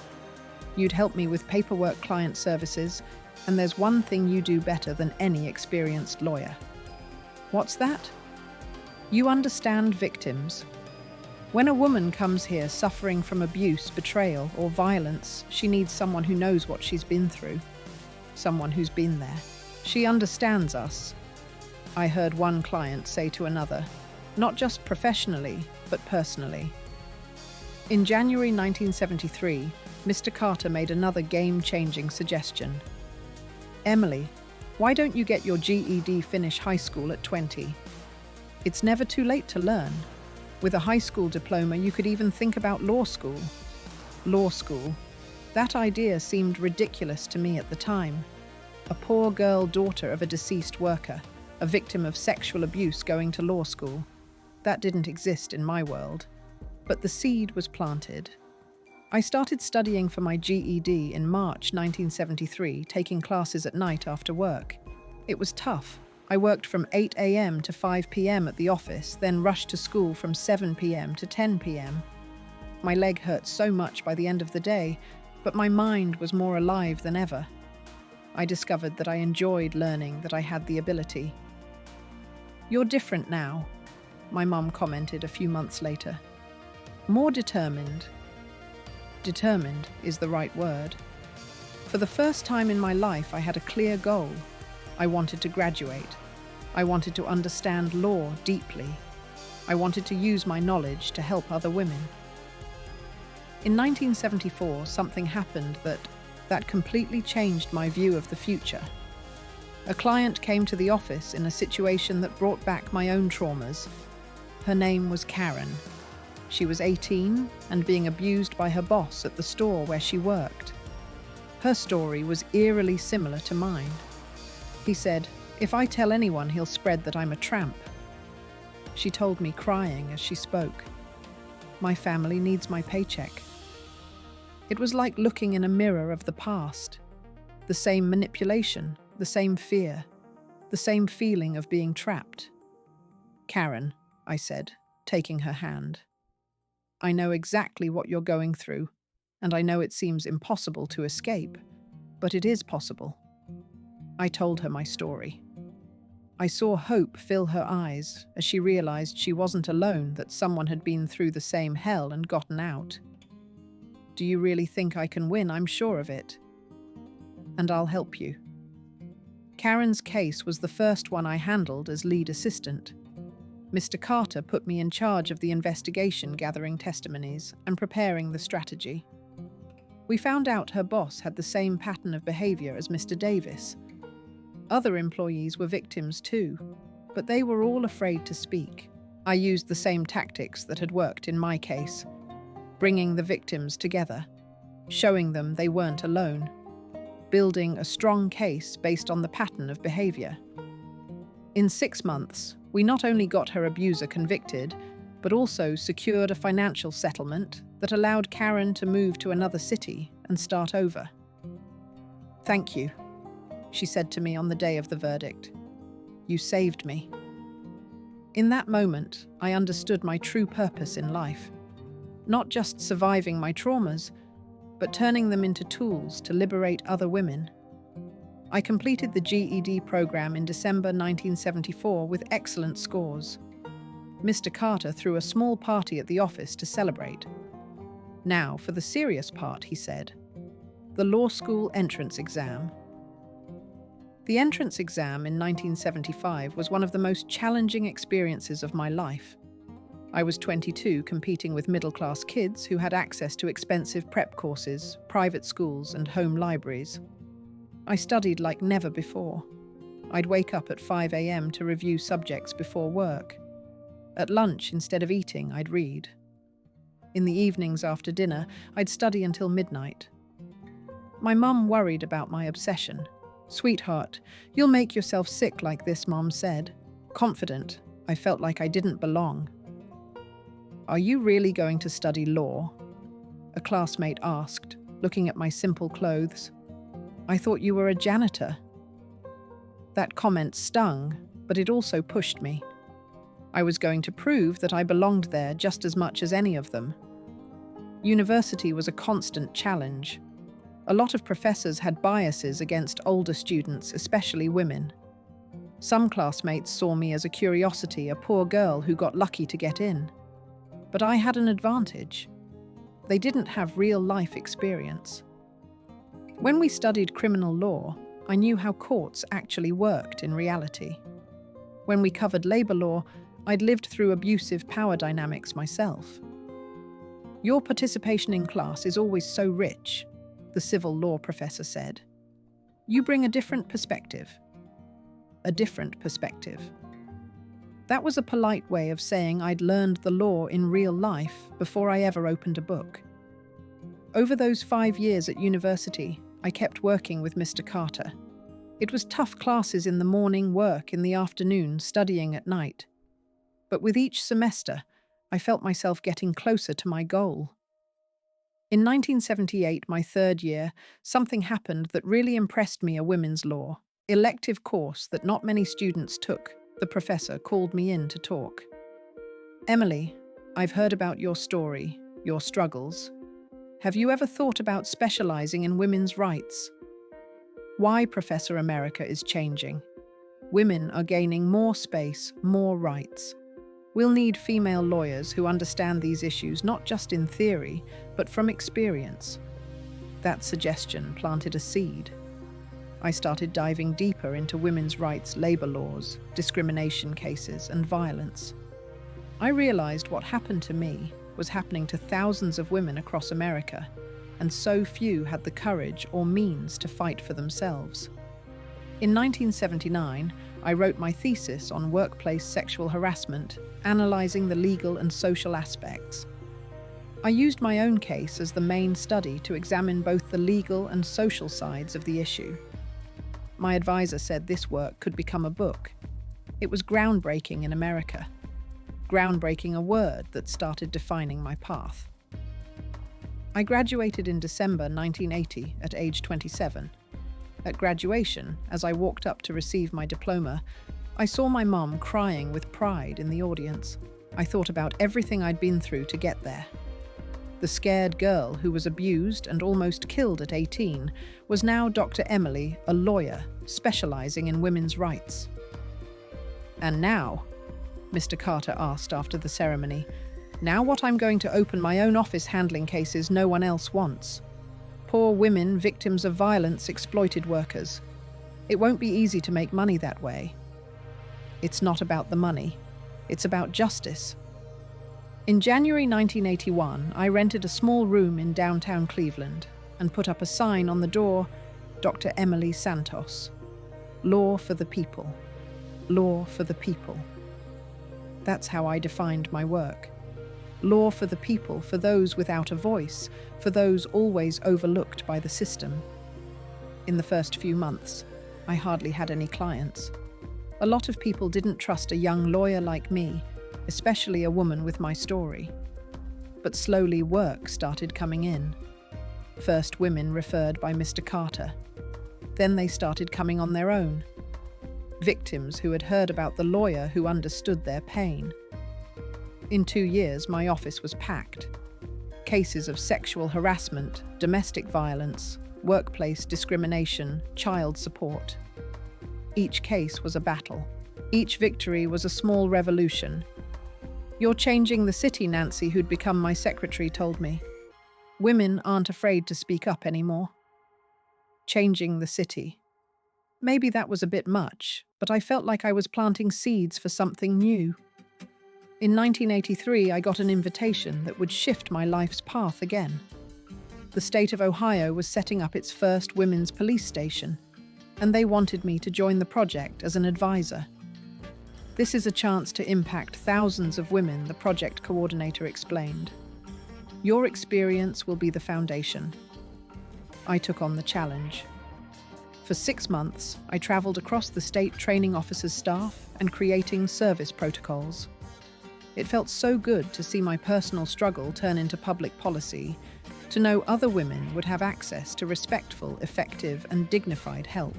You'd help me with paperwork, client services, and there's one thing you do better than any experienced lawyer. What's that? You understand victims. When a woman comes here suffering from abuse, betrayal, or violence, she needs someone who knows what she's been through. Someone who's been there. She understands us. I heard one client say to another, not just professionally, but personally. In January 1973, Mr. Carter made another game-changing suggestion. "Emily, why don't you get your GED, finish high school at 20? It's never too late to learn. With a high school diploma, you could even think about law school." Law school. That idea seemed ridiculous to me at the time. A poor girl, daughter of a deceased worker, a victim of sexual abuse, going to law school. That didn't exist in my world. But the seed was planted. I started studying for my GED in March 1973, taking classes at night after work. It was tough. I worked from 8 a.m. to 5 p.m. at the office, then rushed to school from 7 p.m. to 10 p.m. My leg hurt so much by the end of the day, but my mind was more alive than ever. I discovered that I enjoyed learning, that I had the ability. "You're different now," my mum commented a few months later. "More determined." Determined is the right word. For the first time in my life, I had a clear goal. I wanted to graduate. I wanted to understand law deeply. I wanted to use my knowledge to help other women. In 1974, something happened that completely changed my view of the future. A client came to the office in a situation that brought back my own traumas. Her name was Karen. She was 18 and being abused by her boss at the store where she worked. Her story was eerily similar to mine. He said, "If I tell anyone, he'll spread that I'm a tramp." She told me, crying as she spoke, "My family needs my paycheck." It was like looking in a mirror of the past. The same manipulation, the same fear, the same feeling of being trapped. "Karen," I said, taking her hand, "I know exactly what you're going through, and I know it seems impossible to escape, but it is possible." I told her my story. I saw hope fill her eyes as she realized she wasn't alone, that someone had been through the same hell and gotten out. "Do you really think I can win? I'm sure of it. And I'll help you." Karen's case was the first one I handled as lead assistant. Mr. Carter put me in charge of the investigation, gathering testimonies and preparing the strategy. We found out her boss had the same pattern of behavior as Mr. Davis. Other employees were victims too, but they were all afraid to speak. I used the same tactics that had worked in my case, bringing the victims together, showing them they weren't alone, building a strong case based on the pattern of behavior. In 6 months, we not only got her abuser convicted, but also secured a financial settlement that allowed Karen to move to another city and start over. "Thank you," she said to me on the day of the verdict. "You saved me." In that moment, I understood my true purpose in life. Not just surviving my traumas, but turning them into tools to liberate other women. I completed the GED program in December 1974 with excellent scores. Mr. Carter threw a small party at the office to celebrate. "Now for the serious part," he said. "The law school entrance exam." The entrance exam in 1975 was one of the most challenging experiences of my life. I was 22, competing with middle-class kids who had access to expensive prep courses, private schools, and home libraries. I studied like never before. I'd wake up at 5 a.m. to review subjects before work. At lunch, instead of eating, I'd read. In the evenings after dinner, I'd study until midnight. My mum worried about my obsession. "Sweetheart, you'll make yourself sick like this," Mom said. Confident, I felt like I didn't belong. "Are you really going to study law?" a classmate asked, looking at my simple clothes. "I thought you were a janitor." That comment stung, but it also pushed me. I was going to prove that I belonged there just as much as any of them. University was a constant challenge. A lot of professors had biases against older students, especially women. Some classmates saw me as a curiosity, a poor girl who got lucky to get in. But I had an advantage. They didn't have real-life experience. When we studied criminal law, I knew how courts actually worked in reality. When we covered labor law, I'd lived through abusive power dynamics myself. "Your participation in class is always so rich," the civil law professor said. "You bring a different perspective." A different perspective. That was a polite way of saying I'd learned the law in real life before I ever opened a book. Over those 5 years at university, I kept working with Mr. Carter. It was tough classes in the morning, work in the afternoon, studying at night. But with each semester, I felt myself getting closer to my goal. In 1978, my 3rd year, something happened that really impressed me: a women's law elective course that not many students took. The professor called me in to talk. "Emily, I've heard about your story, your struggles. Have you ever thought about specializing in women's rights?" "Why, Professor? America is changing. Women are gaining more space, more rights. We'll need female lawyers who understand these issues not just in theory, but from experience." That suggestion planted a seed. I started diving deeper into women's rights, labor laws, discrimination cases, and violence. I realized what happened to me was happening to thousands of women across America, and so few had the courage or means to fight for themselves. In 1979, I wrote my thesis on workplace sexual harassment, analyzing the legal and social aspects. I used my own case as the main study to examine both the legal and social sides of the issue. My advisor said this work could become a book. It was groundbreaking in America. Groundbreaking, a word that started defining my path. I graduated in December 1980 at age 27. At graduation, as I walked up to receive my diploma, I saw my mum crying with pride in the audience. I thought about everything I'd been through to get there. The scared girl who was abused and almost killed at 18 was now Dr. Emily, a lawyer specializing in women's rights. "And now," Mr. Carter asked after the ceremony, "now what? I'm going to open my own office handling cases no one else wants. Poor women, victims of violence, exploited workers. It won't be easy to make money that way." It's not about the money. It's about justice. In January 1981, I rented a small room in downtown Cleveland and put up a sign on the door, "Dr. Emily Santos. Law for the people. Law for the people." That's how I defined my work. Law for the people, for those without a voice, for those always overlooked by the system. In the first few months, I hardly had any clients. A lot of people didn't trust a young lawyer like me, especially a woman with my story. But slowly work started coming in. First women referred by Mr. Carter. Then they started coming on their own. Victims who had heard about the lawyer who understood their pain. In 2 years, my office was packed. Cases of sexual harassment, domestic violence, workplace discrimination, child support. Each case was a battle. Each victory was a small revolution. "You're changing the city," Nancy, who'd become my secretary, told me. "Women aren't afraid to speak up anymore." Changing the city. Maybe that was a bit much, but I felt like I was planting seeds for something new. In 1983, I got an invitation that would shift my life's path again. The state of Ohio was setting up its first women's police station, and they wanted me to join the project as an advisor. "This is a chance to impact thousands of women," the project coordinator explained. "Your experience will be the foundation." I took on the challenge. For 6 months, I traveled across the state training officers' staff and creating service protocols. It felt so good to see my personal struggle turn into public policy, to know other women would have access to respectful, effective, and dignified help.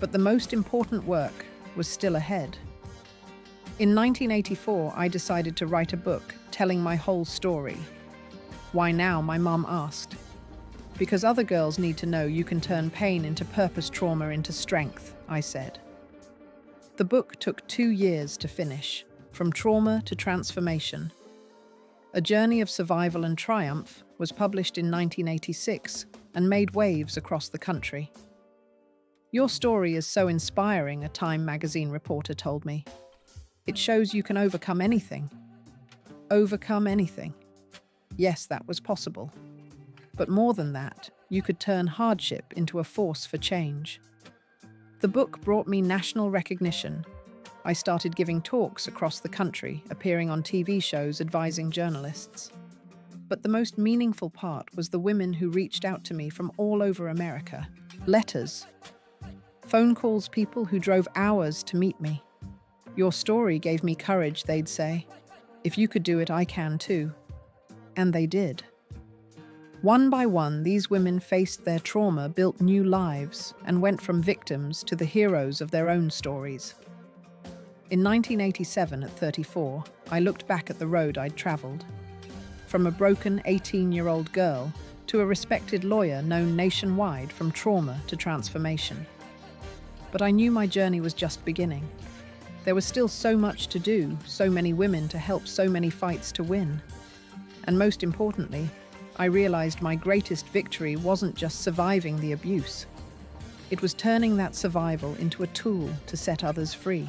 But the most important work was still ahead. In 1984, I decided to write a book telling my whole story. "Why now?" my mum asked. "Because other girls need to know you can turn pain into purpose, trauma into strength," I said. The book took 2 years to finish, from trauma to transformation. A Journey of Survival and Triumph was published in 1986 and made waves across the country. "Your story is so inspiring," a Time magazine reporter told me. "It shows you can overcome anything." Overcome anything. Yes, that was possible. But more than that, you could turn hardship into a force for change. The book brought me national recognition. I started giving talks across the country, appearing on TV shows, advising journalists. But the most meaningful part was the women who reached out to me from all over America. Letters. Phone calls, people who drove hours to meet me. "Your story gave me courage," they'd say. "If you could do it, I can too." And they did. One by one, these women faced their trauma, built new lives, and went from victims to the heroes of their own stories. In 1987, at 34, I looked back at the road I'd traveled. From a broken 18-year-old girl to a respected lawyer known nationwide, from trauma to transformation. But I knew my journey was just beginning. There was still so much to do, so many women to help, so many fights to win. And most importantly, I realized my greatest victory wasn't just surviving the abuse. It was turning that survival into a tool to set others free.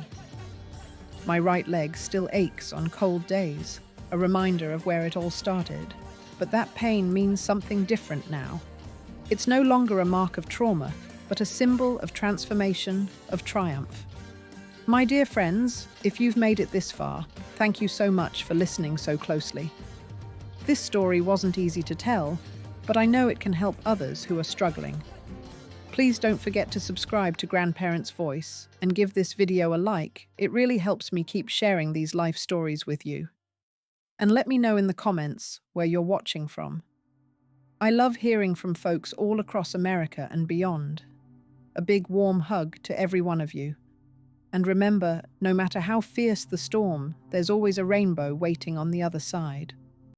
My right leg still aches on cold days, a reminder of where it all started. But that pain means something different now. It's no longer a mark of trauma, but a symbol of transformation, of triumph. My dear friends, if you've made it this far, thank you so much for listening so closely. This story wasn't easy to tell, but I know it can help others who are struggling. Please don't forget to subscribe to Grandparents' Voice and give this video a like. It really helps me keep sharing these life stories with you. And let me know in the comments where you're watching from. I love hearing from folks all across America and beyond. A big warm hug to every one of you. And remember, no matter how fierce the storm, there's always a rainbow waiting on the other side.